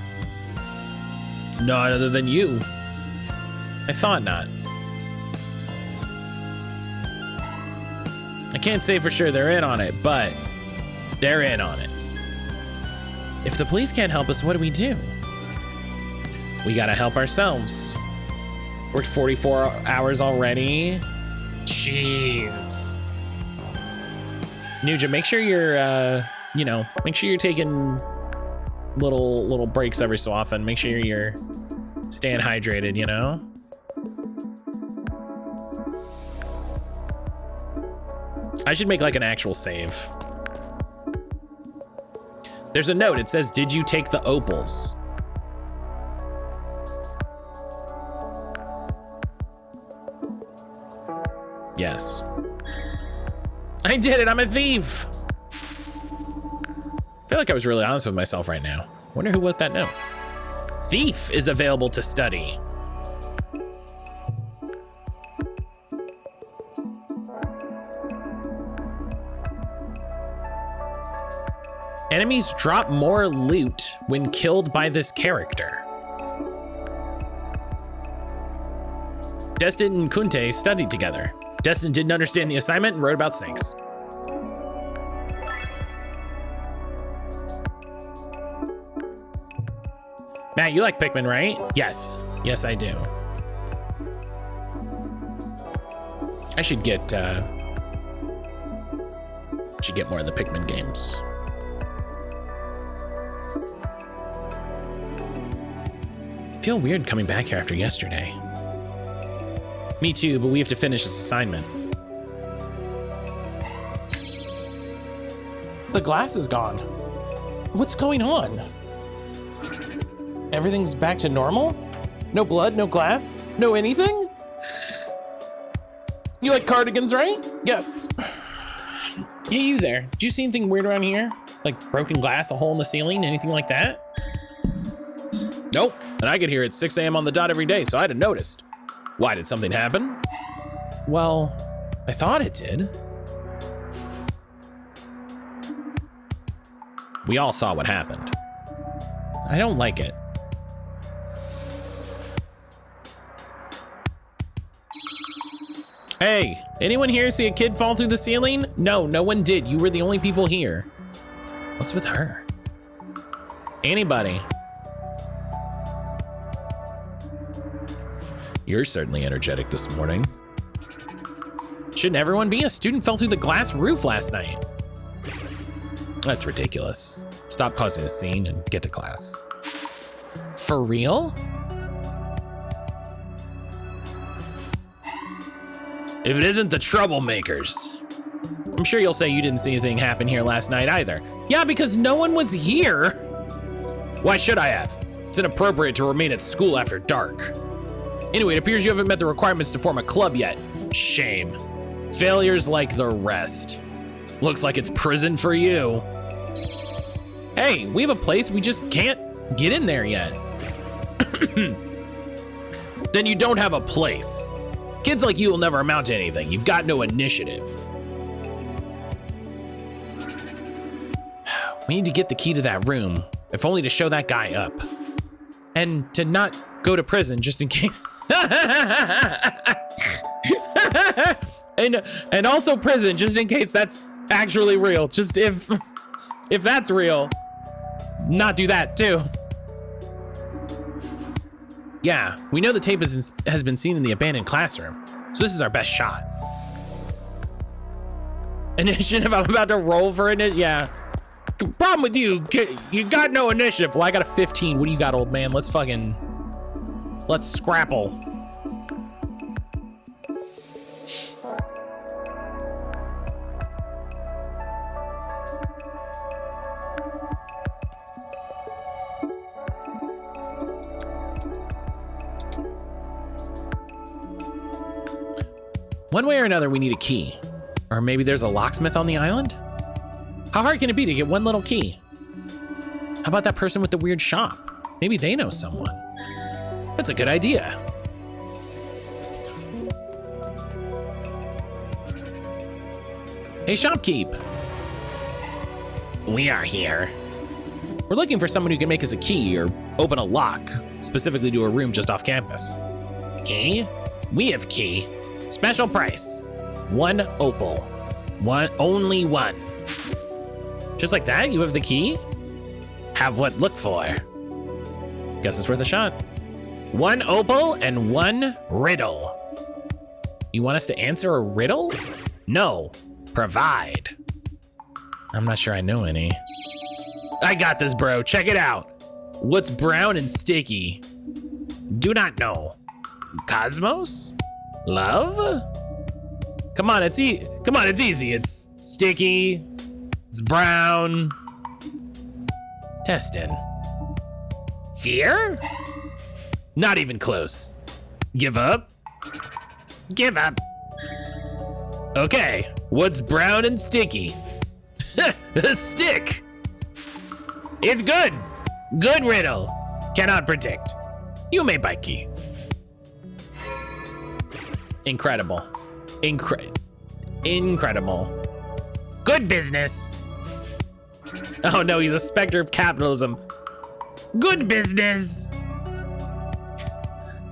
[SPEAKER 1] Not other than you. I thought not. I can't say for sure they're in on it, but they're in on it. If the police can't help us, what do? We gotta help ourselves. Worked 44 hours already. Jeez. Nuja, make sure you're, make sure you're taking little breaks every so often. Make sure you're staying hydrated, you know? I should make like an actual save. There's a note. It says, did you take the opals? Yes. I did it. I'm a thief. I feel like I was really honest with myself right now. Wonder who wrote that note. Thief is available to study. Enemies drop more loot when killed by this character. Destin and Kunte studied together. Destin didn't understand the assignment and wrote about snakes. Matt, you like Pikmin, right? Yes. Yes, I do. I should get more of the Pikmin games. I feel weird coming back here after yesterday. Me too, but we have to finish this assignment. The glass is gone. What's going on? Everything's back to normal? No blood, no glass, no anything? You like cardigans, right? Yes. Yeah, you there. Did you see anything weird around here? Like broken glass, a hole in the ceiling, anything like that? Nope, and I get here at 6 a.m. on the dot every day, so I'd have noticed. Why, did something happen? Well, I thought it did. We all saw what happened. I don't like it. Hey, anyone here see a kid fall through the ceiling? No, no one did. You were the only people here. What's with her? Anybody? You're certainly energetic this morning. Shouldn't everyone be? A student fell through the glass roof last night. That's ridiculous. Stop causing a scene and get to class. For real? If it isn't the troublemakers. I'm sure you'll say you didn't see anything happen here last night either. Yeah, because no one was here. Why should I have? It's inappropriate to remain at school after dark. Anyway, it appears you haven't met the requirements to form a club yet. Shame. Failures like the rest. Looks like it's prison for you. Hey, we have a place, we just can't get in there yet. Then you don't have a place. Kids like you will never amount to anything. You've got no initiative. We need to get the key to that room, if only to show that guy up. And to not go to prison just in case. and also prison just in case that's actually real. Just if that's real, not do that too. Yeah, we know the tape has been seen in the abandoned classroom, so this is our best shot. Initiative, I'm about to roll for it. Yeah. Problem with you got no initiative. Well, I got a 15. What do you got, old man? Let's scrapple. One way or another, we need a key. Or maybe there's a locksmith on the island? How hard can it be to get one little key? How about that person with the weird shop? Maybe they know someone. That's a good idea. Hey, shopkeep. We are here. We're looking for someone who can make us a key or open a lock, specifically to a room just off campus. Key? We have key. Special price. 1 opal. Only one. Just like that, you have the key? Have what look for. Guess it's worth a shot. 1 opal and 1 riddle. You want us to answer a riddle? No, provide. I'm not sure I know any. I got this, bro, check it out. What's brown and sticky? Do not know. Cosmos? Love? Come on, it's easy. It's sticky, it's brown. Testing. Fear? Not even close. Give up? Give up. Okay, what's brown and sticky? A stick. It's good. Good riddle. Cannot predict. You may buy key. Incredible. Incredible. Good business. Oh no, he's a specter of capitalism. Good business.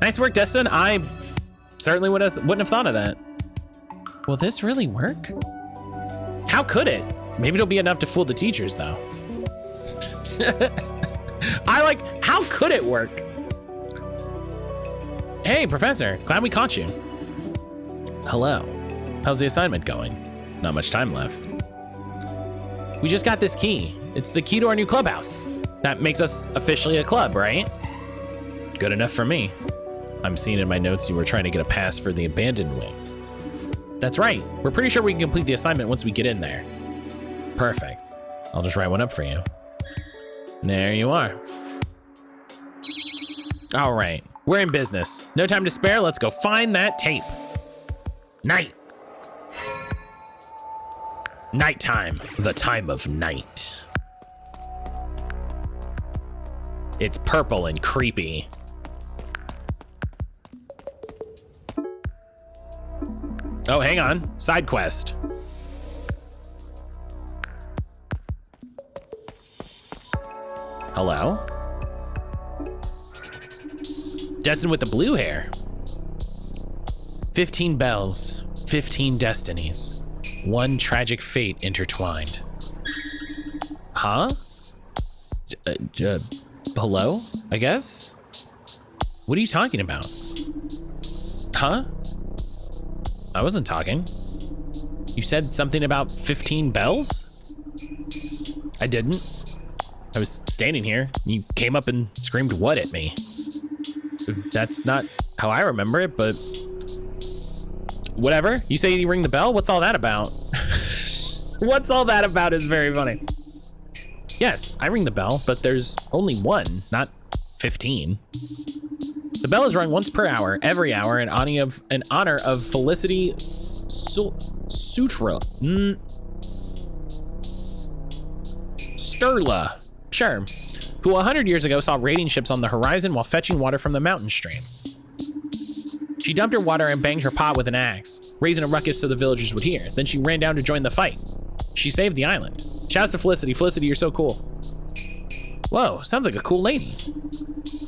[SPEAKER 1] Nice work, Destin. I certainly wouldn't have thought of that. Will this really work? How could it? Maybe it'll be enough to fool the teachers, though. How could it work? Hey, Professor, glad we caught you. Hello. How's the assignment going? Not much time left. We just got this key. It's the key to our new clubhouse. That makes us officially a club, right? Good enough for me. I'm seeing in my notes you were trying to get a pass for the abandoned wing. That's right. We're pretty sure we can complete the assignment once we get in there. Perfect. I'll just write one up for you. There you are. All right, we're in business. No time to spare, let's go find that tape. Night. Nighttime, the time of night. It's purple and creepy. Oh, hang on, side quest. Hello? Destin with the blue hair. 15 bells, 15 destinies, one tragic fate intertwined. Huh? Hello, I guess? What are you talking about? Huh? I wasn't talking. You said something about 15 bells? I didn't. I was standing here. You came up and screamed what at me? That's not how I remember it, but whatever. You say you ring the bell? What's all that about? What's all that about is very funny. Yes, I ring the bell, but there's only one, not 15. The bell is rung once per hour, every hour, in honor of Felicity Sutra. Sturla. Sure. Who 100 years ago saw raiding ships on the horizon while fetching water from the mountain stream. She dumped her water and banged her pot with an axe, raising a ruckus so the villagers would hear. Then she ran down to join the fight. She saved the island. Shouts to Felicity. Felicity, you're so cool. Whoa, sounds like a cool lady.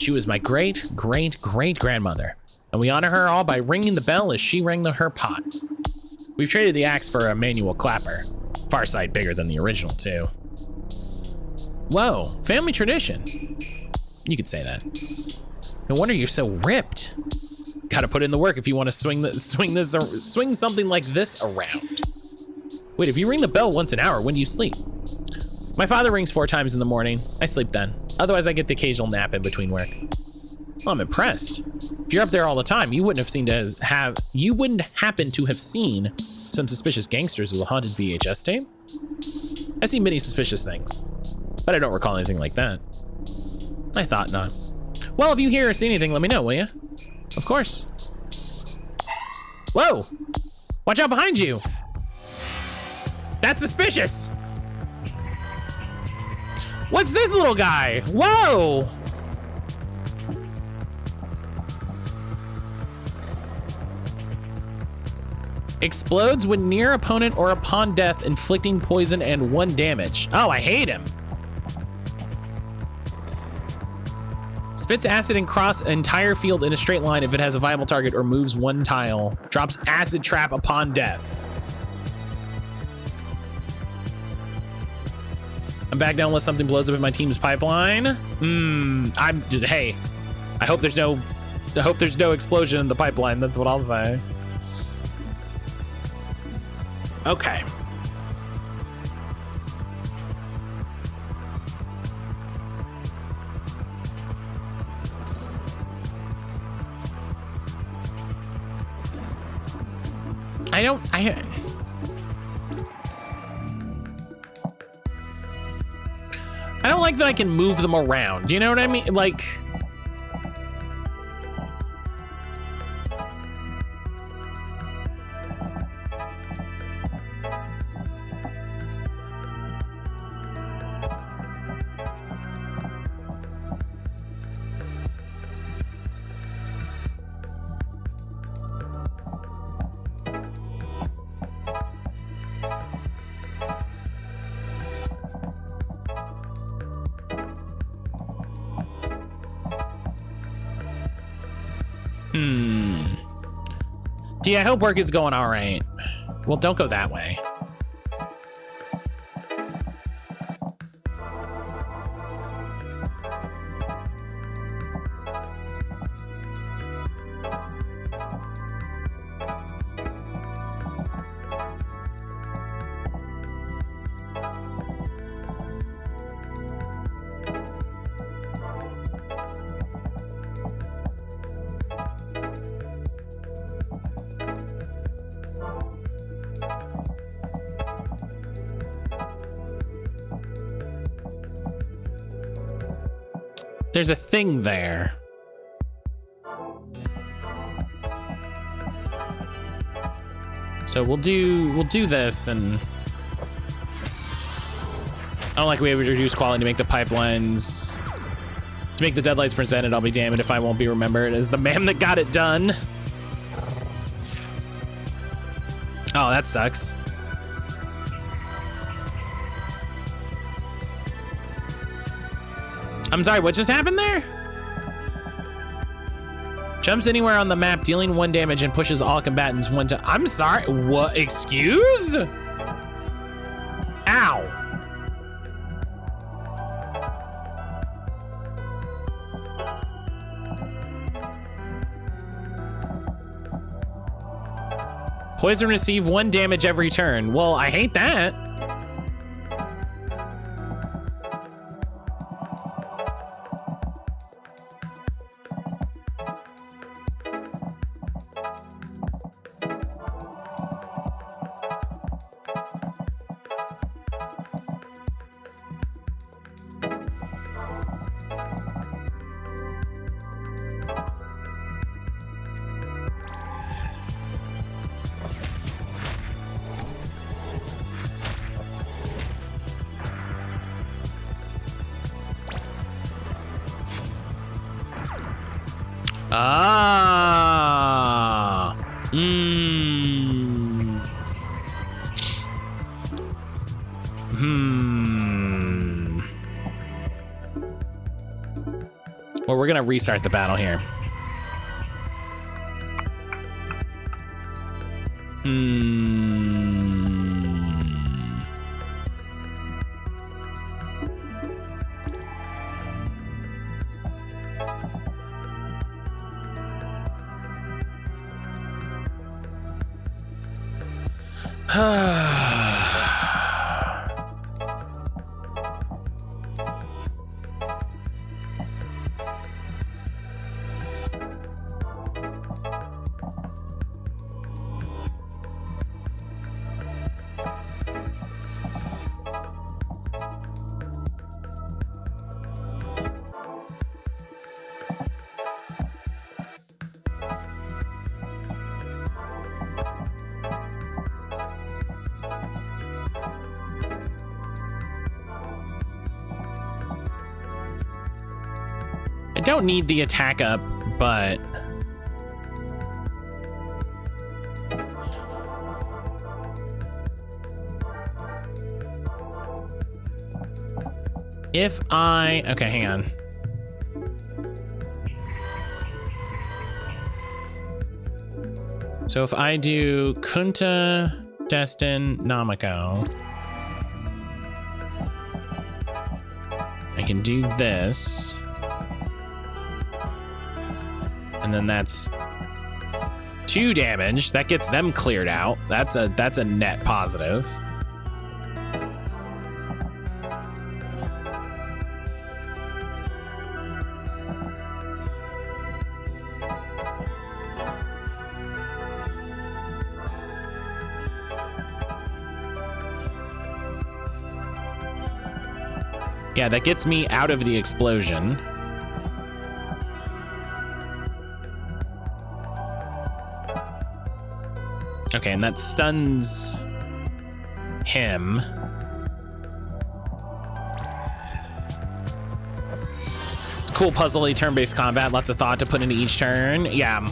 [SPEAKER 1] She was my great-great-great-grandmother, and we honor her all by ringing the bell as she rang her pot. We've traded the axe for a manual clapper. Far sight bigger than the original, too. Whoa, family tradition. You could say that. No wonder you're so ripped. Gotta put in the work if you want to swing something like this around. Wait, if you ring the bell once an hour, when do you sleep? My father rings 4 times in the morning. I sleep then. Otherwise, I get the occasional nap in between work. Well, I'm impressed. If you're up there all the time, you wouldn't happen to have seen some suspicious gangsters with a haunted VHS tape? I see many suspicious things, but I don't recall anything like that. I thought not. Well, if you hear or see anything, let me know, will you? Of course. Whoa! Watch out behind you! That's suspicious! What's this little guy? Whoa! Explodes when near opponent or upon death, inflicting poison and 1 damage. Oh, I hate him. Spits acid and cross entire field in a straight line if it has a viable target or moves 1 tile. Drops acid trap upon death. I'm back down unless something blows up in my team's pipeline. Hey, I hope there's no explosion in the pipeline. That's what I'll say. Okay. I don't like that I can move them around. Do you know what I mean? Like, I hope work is going all right. Well, don't go that way. There's a thing there. So we'll do this, and I don't like we have reduced quality to make the pipelines, to make the deadlights presented. I'll be damned if I won't be remembered as the man that got it done. Oh, that sucks. I'm sorry, what just happened there? Jumps anywhere on the map, dealing 1 damage and pushes all combatants 1 time. I'm sorry, what? Excuse? Ow. Poison receive 1 damage every turn. Well, I hate that. Ah. Hmm. Well, we're gonna restart the battle here. I don't need the attack up, but if I, okay, hang on. So if I do Kunta Destin Namako, I can do this. And then that's 2 damage. That gets them cleared out. That's a net positive. Yeah, that gets me out of the explosion. Okay, and that stuns him. Cool puzzly turn-based combat, lots of thought to put into each turn. Yeah.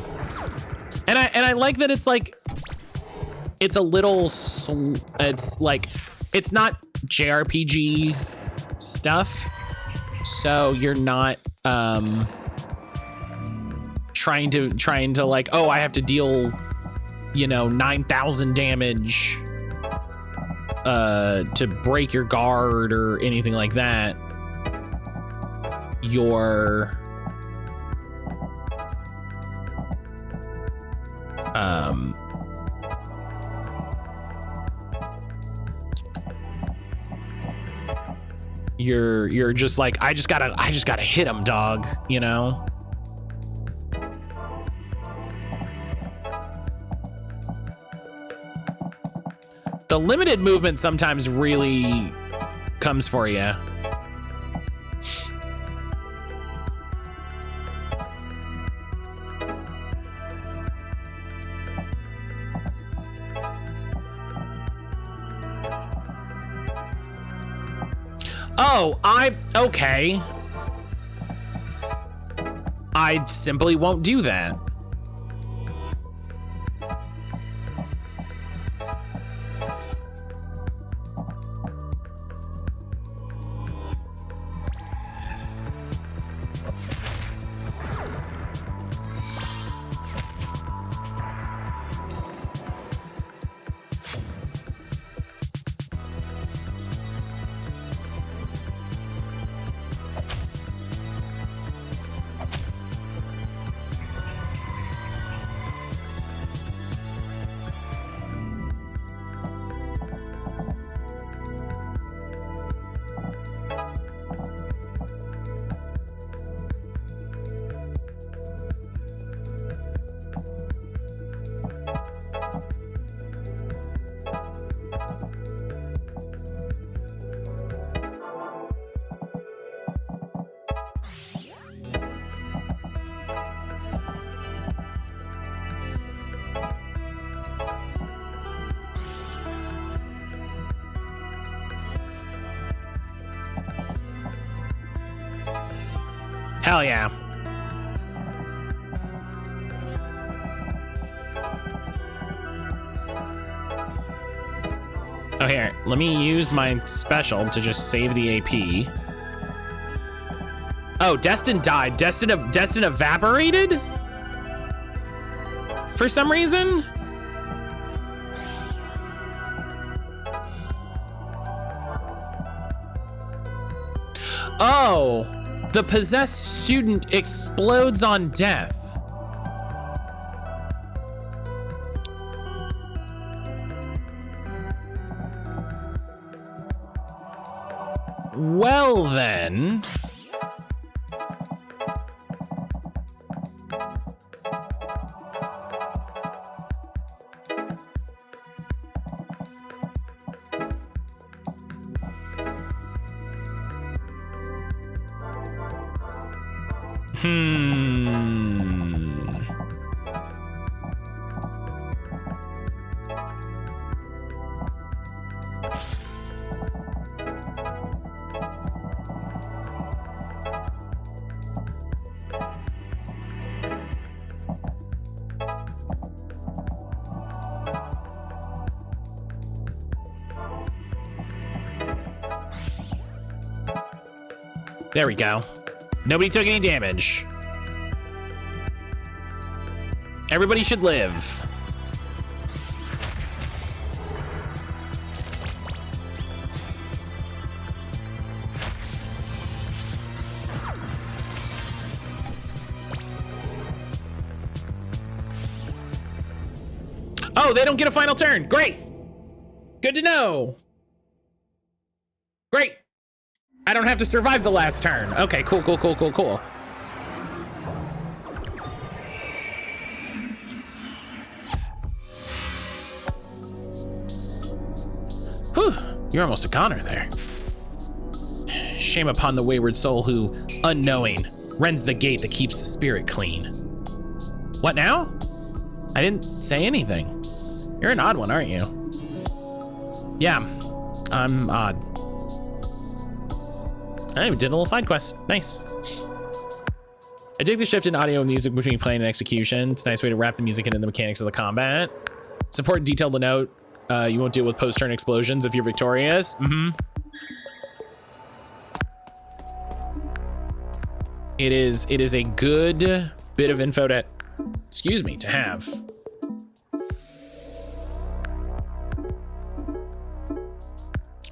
[SPEAKER 1] And I like that it's like, it's a little, it's like, it's not JRPG stuff, so you're not trying to like, oh, I have to deal, you know, 9,000 damage to break your guard or anything like that. You're you're just like, I just gotta hit him, dog, you know? The limited movement sometimes really comes for you. Oh, okay. I simply won't do that. Hell yeah. Oh, here, let me use my special to just save the AP. Oh, Destin died. Destin evaporated? For some reason? Oh, the possessed student explodes on death. Well then. There we go. Nobody took any damage. Everybody should live. Oh, they don't get a final turn. Great. Good to know. Great. I don't have to survive the last turn. Okay, cool. Whew, you're almost a goner there. Shame upon the wayward soul who, unknowing, rends the gate that keeps the spirit clean. What now? I didn't say anything. You're an odd one, aren't you? Yeah, I'm odd. I did a little side quest. Nice. I dig the shift in audio and music between playing and execution. It's a nice way to wrap the music into the mechanics of the combat. It's important detail to note. You won't deal with post-turn explosions if you're victorious. It is a good bit of info to, to have.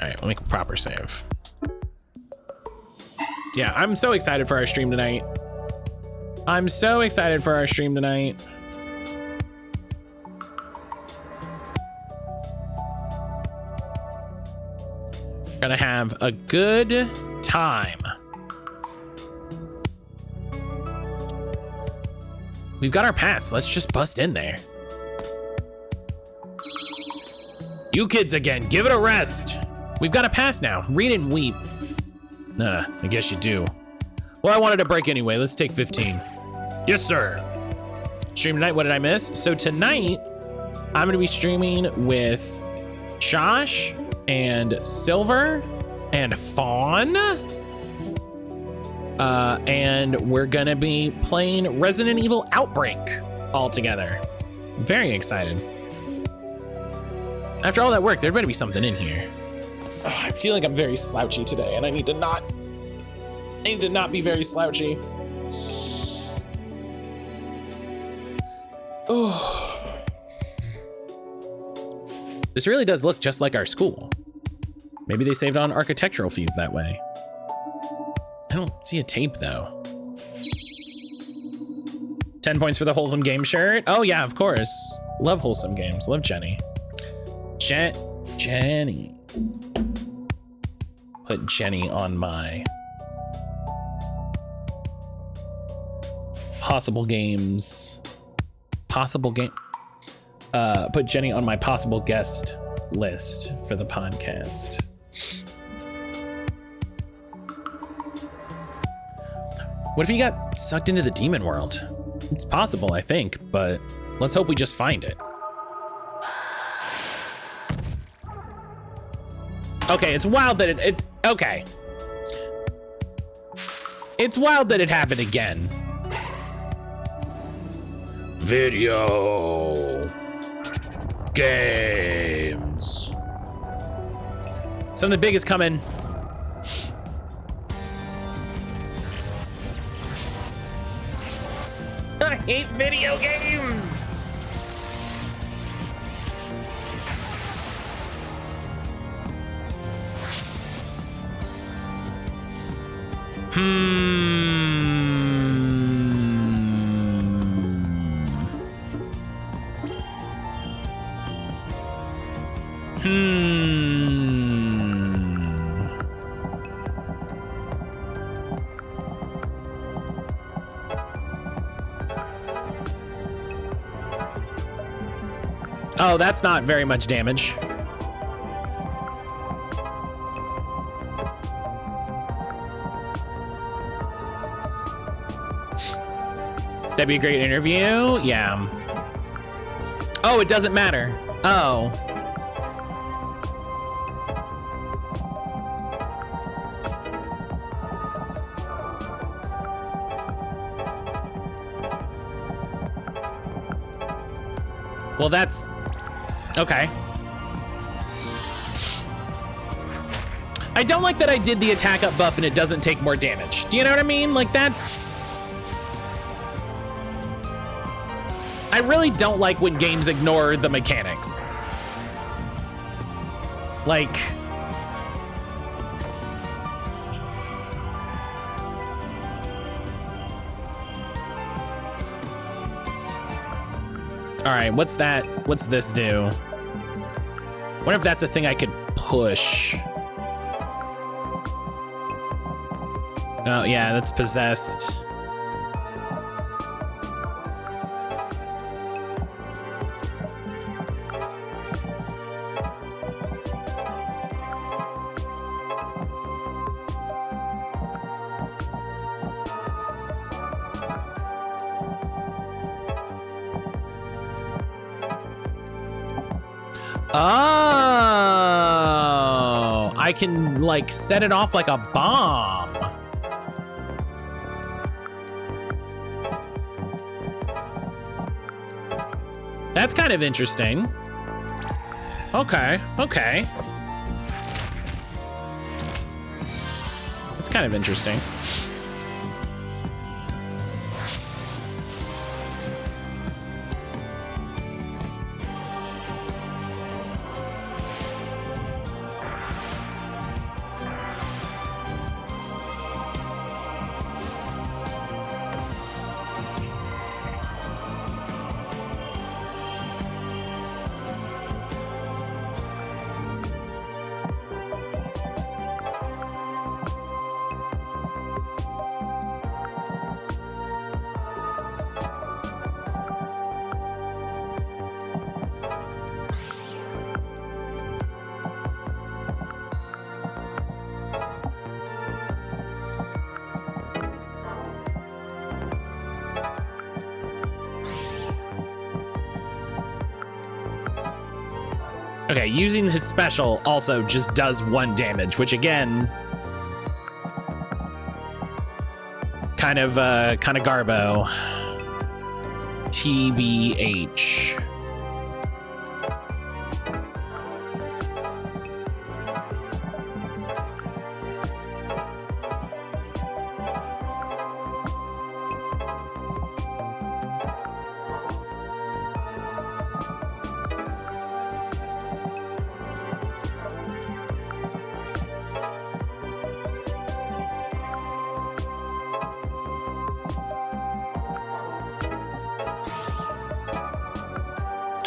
[SPEAKER 1] All right, we'll make a proper save. Yeah, I'm so excited for our stream tonight. I'm so excited for our stream tonight. Gonna have a good time. We've got our pass. Let's just bust in there. You kids again, give it a rest. We've got a pass now. Read and weep. I guess you do. Well, I wanted a break anyway. Let's take 15. Yes, sir. Stream tonight, what did I miss? So tonight, I'm gonna be streaming with Josh and Silver and Fawn. And we're gonna be playing Resident Evil Outbreak all together. Very excited. After all that work, there better be something in here. Oh, I feel like I'm very slouchy today, and I need to not be very slouchy. Oh. This really does look just like our school. Maybe they saved on architectural fees that way. I don't see a tape though. 10 points for the wholesome game shirt. Oh yeah, of course. Love wholesome games. Love Jenny. Jenny. Put Jenny on my possible games. Put Jenny on my possible guest list for the podcast. What if you got sucked into the demon world? It's possible, I think, but let's hope we just find it. Okay, it's wild that okay. It's wild that it happened again. Video games. Something big is coming. hate video games. Oh, that's not very much damage. That'd be a great interview. Yeah. Oh, it doesn't matter. Oh. Well, that's okay. I don't like that I did the attack up buff and it doesn't take more damage. Do you know what I mean? Like, that's... I really don't like when games ignore the mechanics. Like... All right, what's that? What's this do? Wonder if that's a thing I could push. Oh, yeah, that's possessed. Oh, I can like set it off like a bomb. That's kind of interesting. Okay, okay. That's kind of interesting. Okay, using his special also just does 1 damage, which again, kind of garbo. TBH.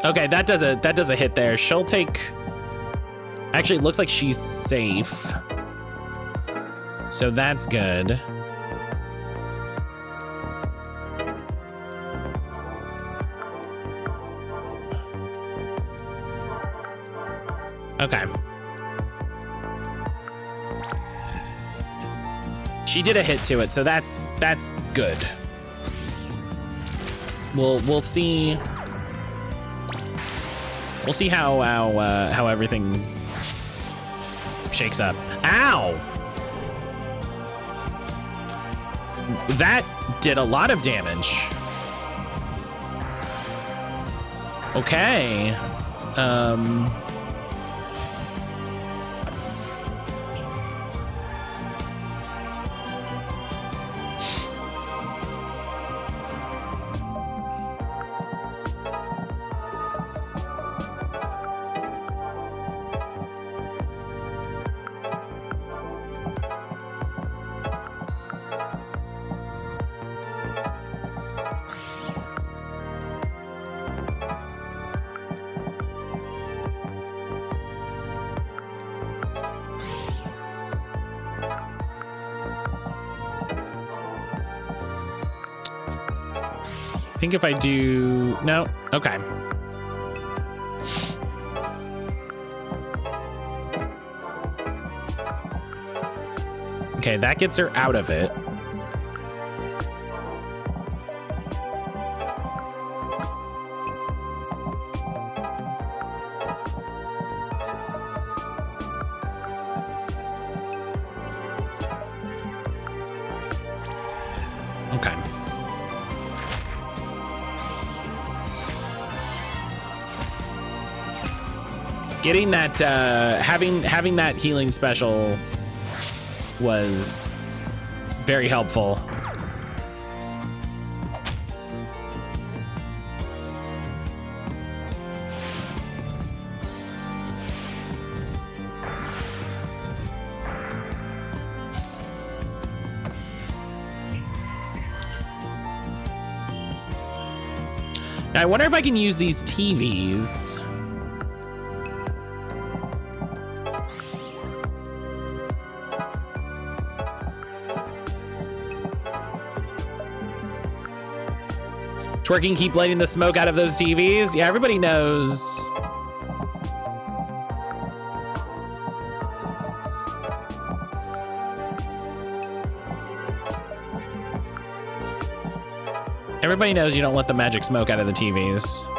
[SPEAKER 1] Okay, that does a hit there. She'll take... Actually, it looks like she's safe. So that's good. Okay. She did a hit to it, so that's good. We'll see. We'll see how everything shakes up. Ow! That did a lot of damage. Okay. think if I do, no, okay. Okay, that gets her out of it. Okay. Getting that, having that healing special was very helpful. Now, I wonder if I can use these TVs. Twerking, keep letting the smoke out of those TVs. Yeah, everybody knows. Everybody knows you don't let the magic smoke out of the TVs.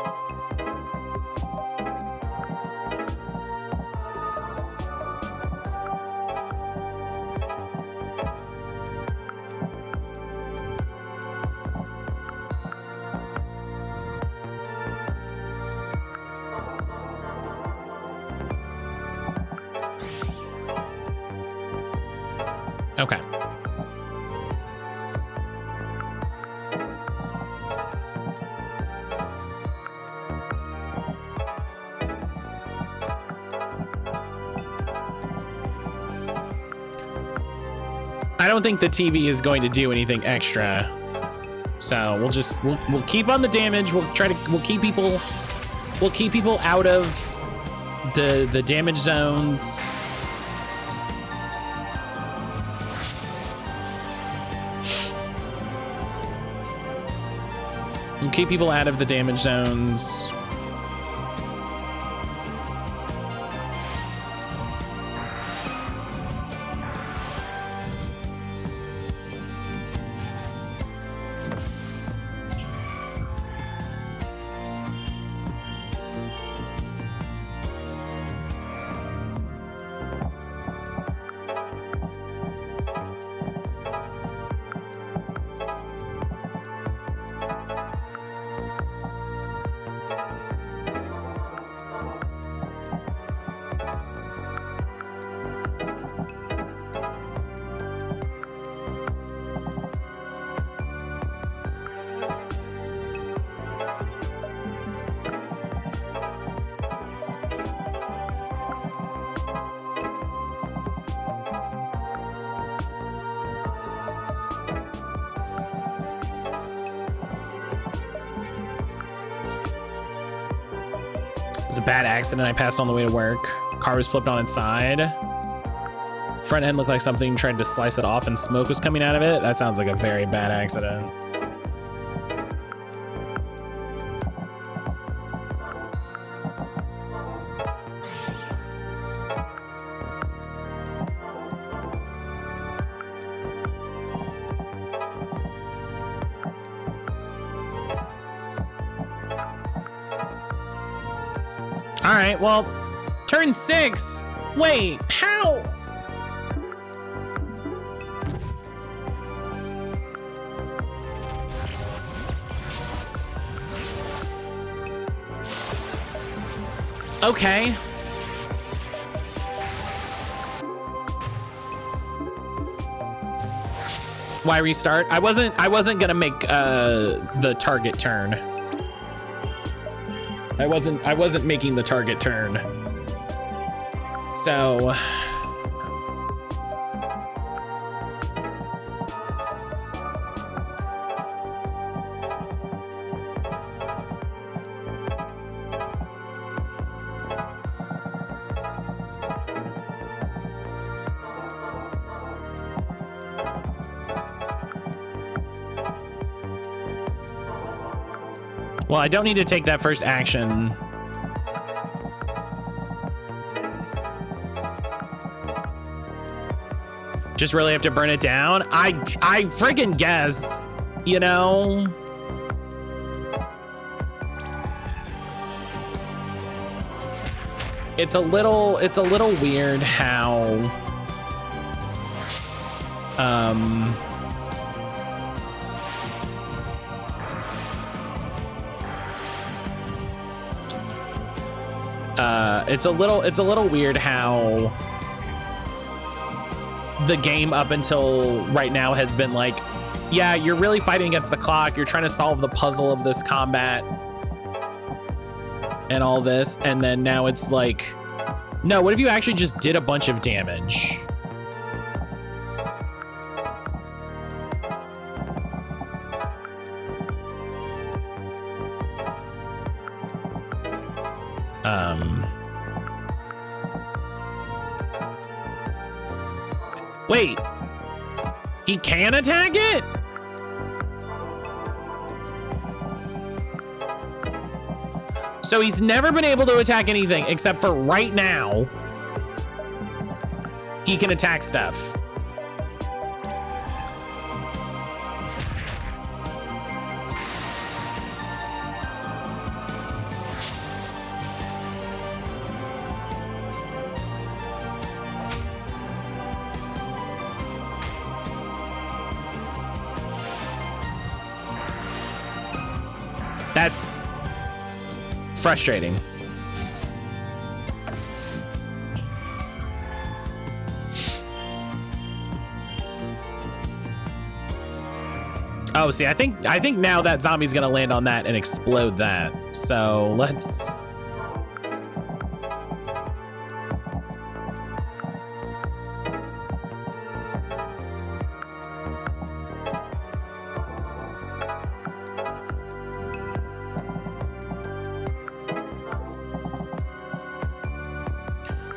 [SPEAKER 1] Okay. I don't think the TV is going to do anything extra. So we'll keep on the damage. We'll keep people out of the damage zones. We'll keep people out of the damage zones. It was a bad accident. I passed on the way to work. Car was flipped on its side. Front end looked like something tried to slice it off and smoke was coming out of it. That sounds like a very bad accident. All right, well, turn 6. Wait, how? Okay. Why restart? I wasn't gonna make the target turn. I wasn't making the target turn. So Well, I don't need to take that first action. Just really have to burn it down. I friggin' guess, you know? It's a little weird how it's a little weird how the game up until right now has been like, yeah, you're really fighting against the clock, you're trying to solve the puzzle of this combat and all this, and then now it's like, no, what if you actually just did a bunch of damage? Wait, he can attack it? So he's never been able to attack anything except for right now. He can attack stuff. That's frustrating. Oh, see, I think now that zombie's gonna land on that and explode that. So let's.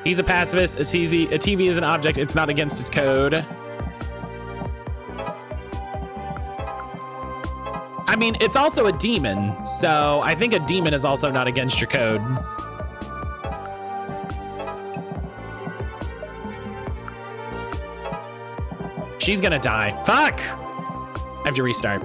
[SPEAKER 1] He's a pacifist. A TV is an object. It's not against its code. I mean, it's also a demon, so I think a demon is also not against your code. She's gonna die. Fuck! I have to restart.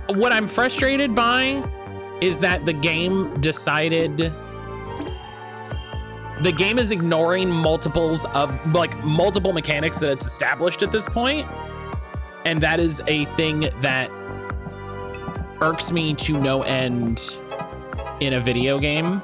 [SPEAKER 1] What I'm frustrated by is that the game decided, the game is ignoring multiple mechanics that it's established at this point, and that is a thing that irks me to no end in a video game.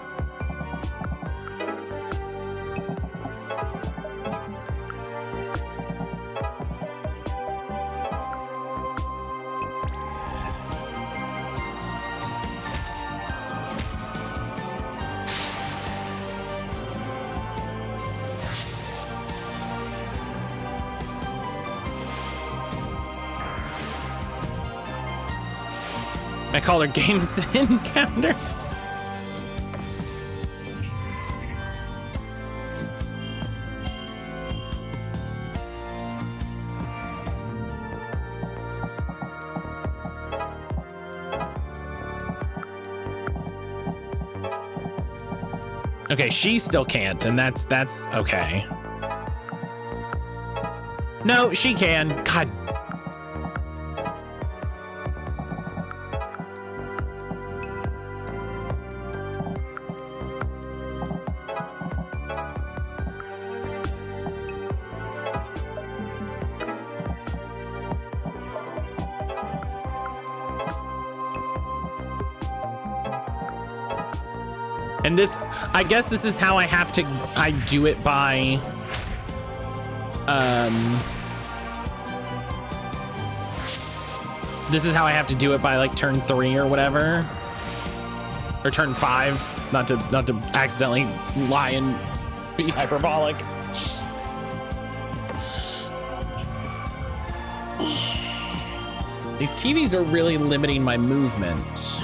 [SPEAKER 1] I call her games encounter. Okay, she still can't, and that's okay. No, she can. God. And this, I guess this is how I do it by, this is how I have to do it by like turn 3 or whatever, or turn 5, not to accidentally lie and be hyperbolic. These TVs are really limiting my movement.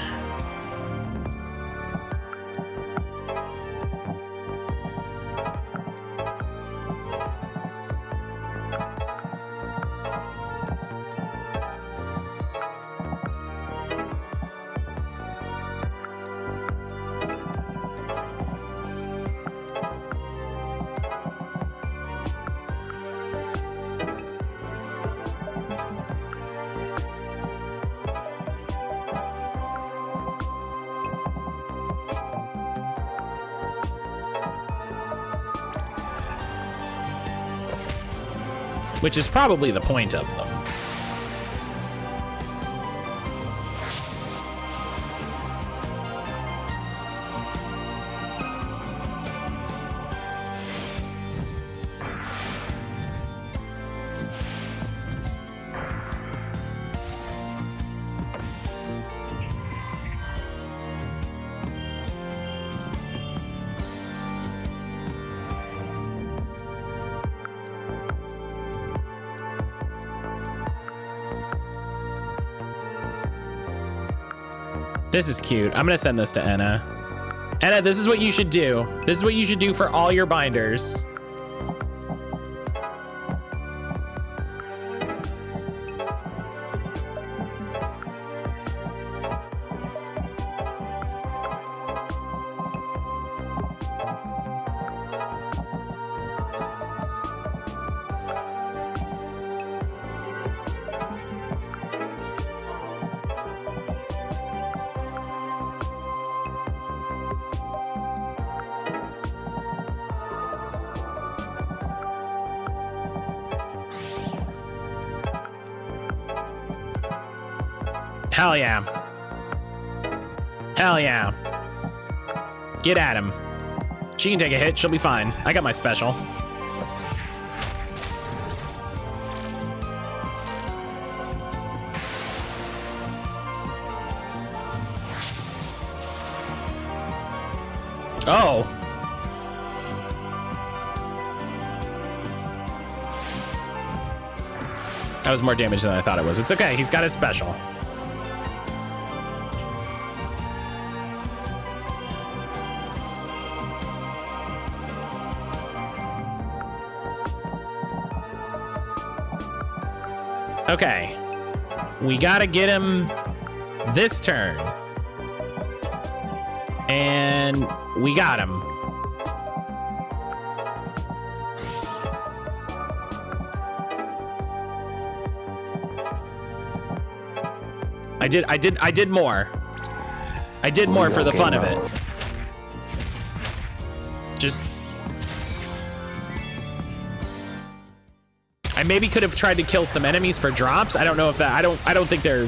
[SPEAKER 1] Which is probably the point of them. This is cute. I'm gonna send this to Enna. Enna, this is what you should do. This is what you should do for all your binders. Hell yeah. Hell yeah. Get at him. She can take a hit, she'll be fine. I got my special. Oh. That was more damage than I thought it was. It's okay, he's got his special. Okay, we gotta get him this turn. And we got him. I did more. I did more for the fun of it. Just I maybe could have tried to kill some enemies for drops. I don't know if that, I don't think they're.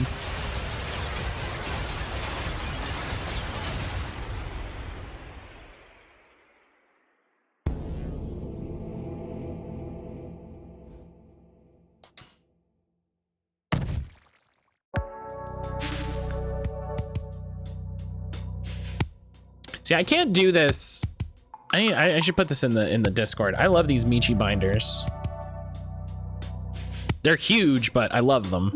[SPEAKER 1] See, I can't do this. I should put this in the Discord. I love these Michi binders. They're huge, but I love them.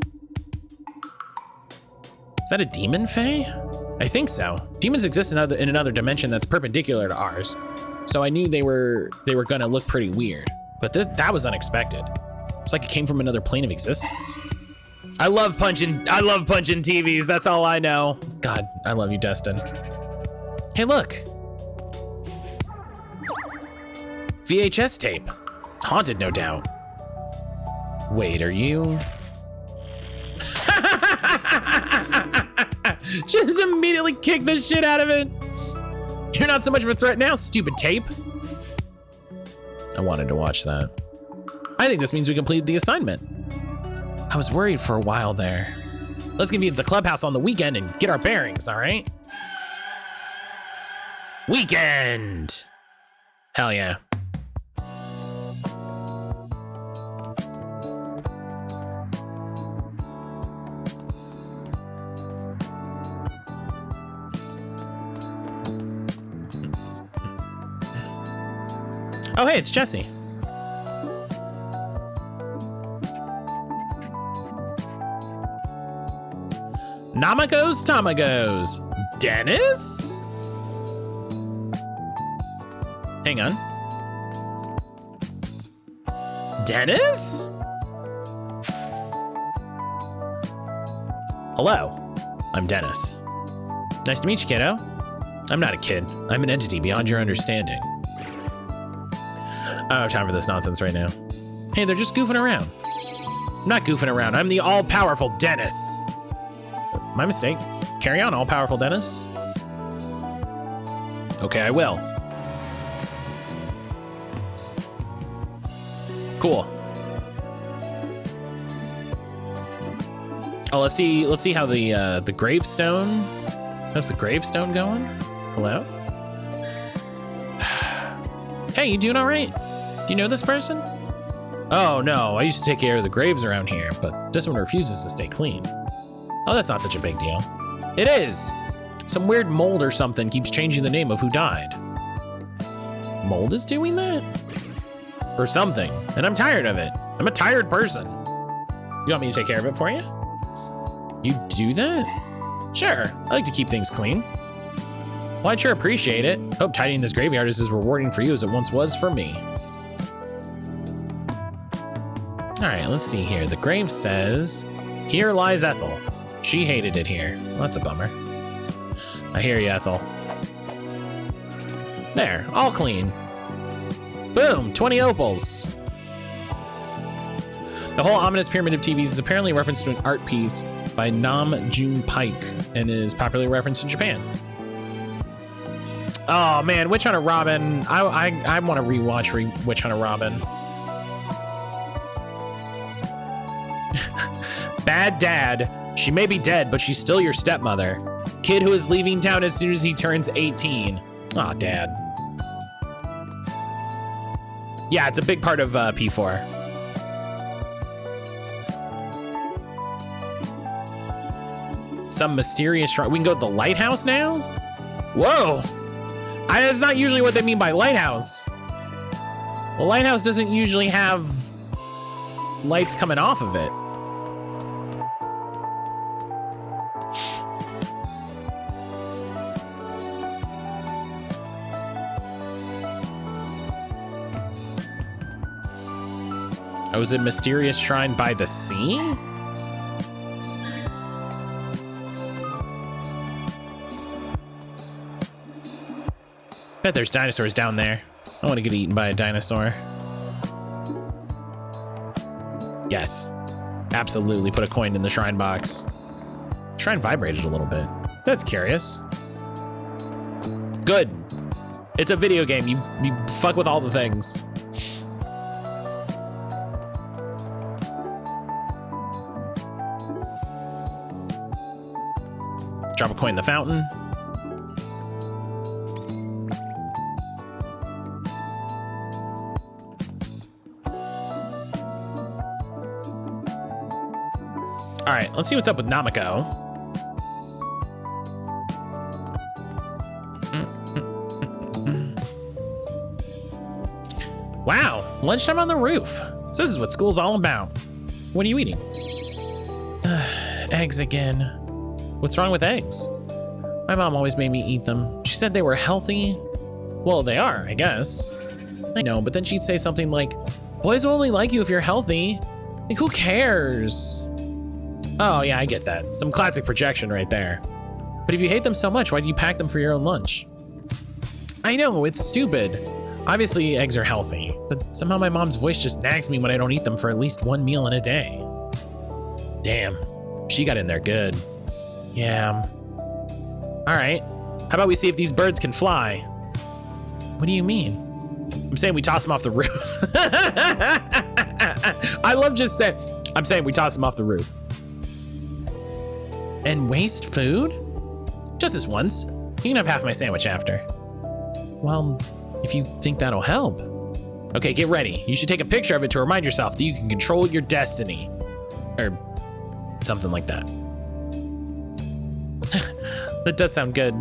[SPEAKER 1] Is that a demon, Faye? I think so. Demons exist in another dimension that's perpendicular to ours. So I knew they were gonna look pretty weird. But that was unexpected. It's like it came from another plane of existence. I love punching TVs, that's all I know. God, I love you, Destin. Hey, look. VHS tape. Haunted, no doubt. Wait, are you? Just immediately kick the shit out of it. You're not so much of a threat now, stupid tape. I wanted to watch that. I think this means we completed the assignment. I was worried for a while there. Let's get to the clubhouse on the weekend and get our bearings, all right? Weekend! Hell yeah. Oh, hey, it's Jesse. Namagos Tamagos. Dennis? Hang on. Dennis? Hello, I'm Dennis. Nice to meet you, kiddo. I'm not a kid. I'm an entity beyond your understanding. I don't have time for this nonsense right now. Hey, they're just goofing around. I'm not goofing around. I'm the all-powerful Dennis. My mistake. Carry on, all-powerful Dennis. Okay, I will. Cool. Oh, let's see how the gravestone. How's the gravestone going? Hello? Hey, you doing all right? Do you know this person? Oh no, I used to take care of the graves around here, but this one refuses to stay clean. Oh, that's not such a big deal. It is. Some weird mold or something keeps changing the name of who died. Mold is doing that? Or something, and I'm tired of it. I'm a tired person. You want me to take care of it for you? You do that? Sure, I like to keep things clean. Well, I'd sure appreciate it. Hope tidying this graveyard is as rewarding for you as it once was for me. All right, let's see here. The grave says, "Here lies Ethel. She hated it here." Well, that's a bummer. I hear you, Ethel. There, all clean. Boom, 20 opals. The whole ominous pyramid of TVs is apparently a reference to an art piece by Nam June Paik and is popularly referenced in Japan. Oh man, Witch Hunter Robin. I want to rewatch Witch Hunter Robin. Bad dad. She may be dead, but she's still your stepmother. Kid who is leaving town as soon as he turns 18. Aw, Dad. Yeah, it's a big part of P4. Some mysterious shrine. We can go to the lighthouse now? Whoa! That's not usually what they mean by lighthouse. The lighthouse doesn't usually have lights coming off of it. Oh, is it mysterious shrine by the sea? Bet there's dinosaurs down there. I want to get eaten by a dinosaur. Yes, absolutely. Put a coin in the shrine box. Shrine vibrated a little bit. That's curious. Good. It's a video game. You fuck with all the things. Drop a coin in the fountain. All right, let's see what's up with Namako. Wow, lunchtime on the roof. So this is what school's all about. What are you eating? Eggs again. What's wrong with eggs? My mom always made me eat them. She said they were healthy. Well, they are, I guess. I know, but then she'd say something like, boys will only like you if you're healthy. Like, who cares? Oh, yeah, I get that. Some classic projection right there. But if you hate them so much, why do you pack them for your own lunch? I know, it's stupid. Obviously, eggs are healthy, but somehow my mom's voice just nags me when I don't eat them for at least one meal in a day. Damn, she got in there good. Yeah. All right, how about we see if these birds can fly? What do you mean? I'm saying we toss them off the roof. I love just saying, I'm saying we toss them off the roof. And waste food? Just this once. You can have half my sandwich after. Well, if you think that'll help. Okay, get ready. You should take a picture of it to remind yourself that you can control your destiny. Or something like that. That does sound good.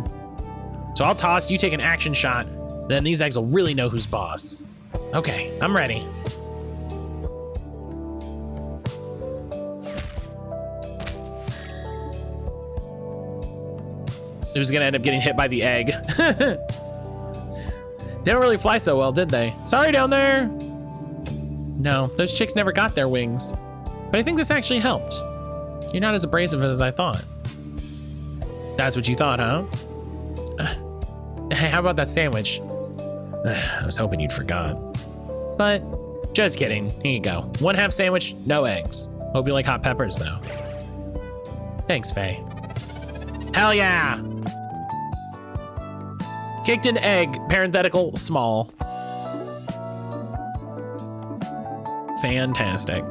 [SPEAKER 1] So I'll toss, you take an action shot, then these eggs will really know who's boss. Okay, I'm ready. who's gonna end up getting hit by the egg. They don't really fly so well, did they? Sorry down there. No, those chicks never got their wings. But I think this actually helped. You're not as abrasive as I thought. That's what you thought, huh? Hey, how about that sandwich? I was hoping you'd forgot. But just kidding, here you go. 1/2 sandwich, no eggs. Hope you like hot peppers though. Thanks, Faye. Hell yeah! Kicked an egg, parenthetical, small. Fantastic.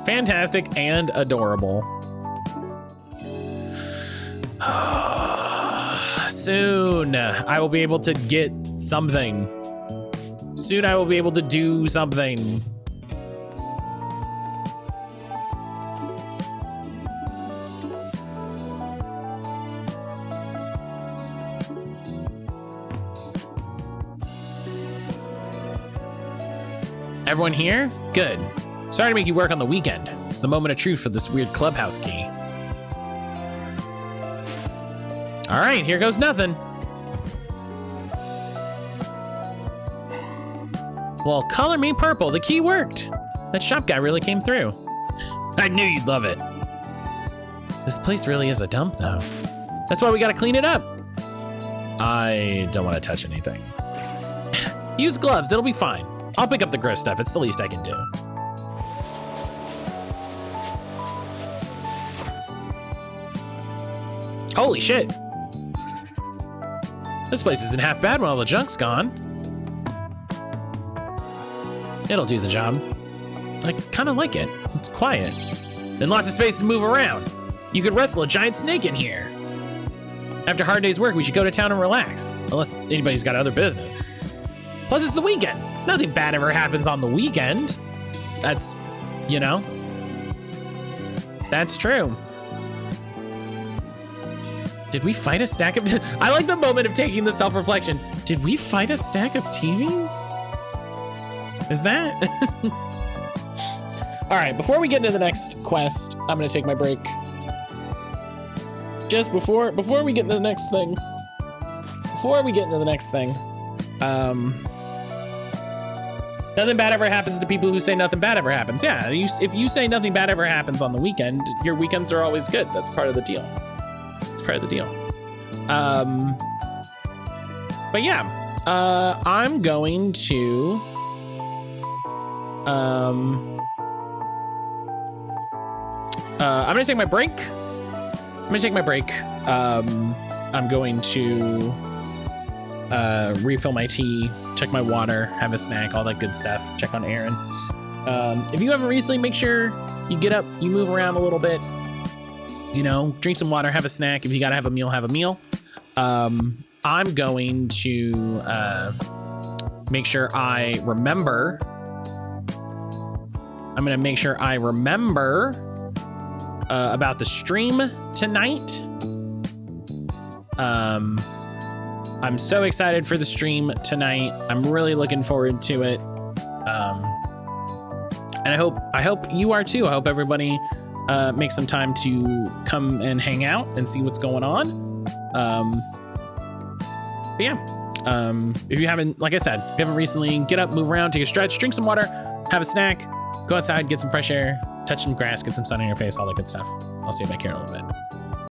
[SPEAKER 1] Fantastic and adorable. Soon, I will be able to get something. Soon, I will be able to do something. Everyone here? Good. Sorry to make you work on the weekend. It's the moment of truth for this weird clubhouse key. All right, here goes nothing. Well, color me purple. The key worked. That shop guy really came through. I knew you'd love it. This place really is a dump, though. That's why we gotta clean it up. I don't want to touch anything. Use gloves. It'll be fine. I'll pick up the gross stuff. It's the least I can do. Holy shit. This place isn't half bad when all the junk's gone. It'll do the job. I kind of like it. It's quiet. And lots of space to move around. You could wrestle a giant snake in here. After a hard day's work, we should go to town and relax. Unless anybody's got other business. Plus, it's the weekend. Nothing bad ever happens on the weekend. That's, you know, that's true. Did we fight a stack of, I like the moment of taking the self-reflection. Did we fight a stack of TVs? Is that? All right, before we get into the next quest, I'm gonna take my break. Just before we get into the next thing, nothing bad ever happens to people who say nothing bad ever happens. Yeah, if you say nothing bad ever happens on the weekend, your weekends are always good. That's part of the deal. It's part of the deal. But yeah, I'm going to, I'm gonna take my break. I'm going to refill my tea, check my water, have a snack, all that good stuff. Check on Aaron. If you haven't recently, make sure you get up, you move around a little bit, you know, drink some water, have a snack. If you gotta have a meal, have a meal. I'm going to make sure I remember. I'm gonna make sure I remember about the stream tonight. I'm so excited for the stream tonight. I'm really looking forward to it. And I hope you are too. I hope everybody makes some time to come and hang out and see what's going on. But yeah, if you haven't, like I said, if you haven't recently, get up, move around, take a stretch, drink some water, have a snack, go outside, get some fresh air, touch some grass, get some sun on your face, all that good stuff. I'll see you back here in a little bit.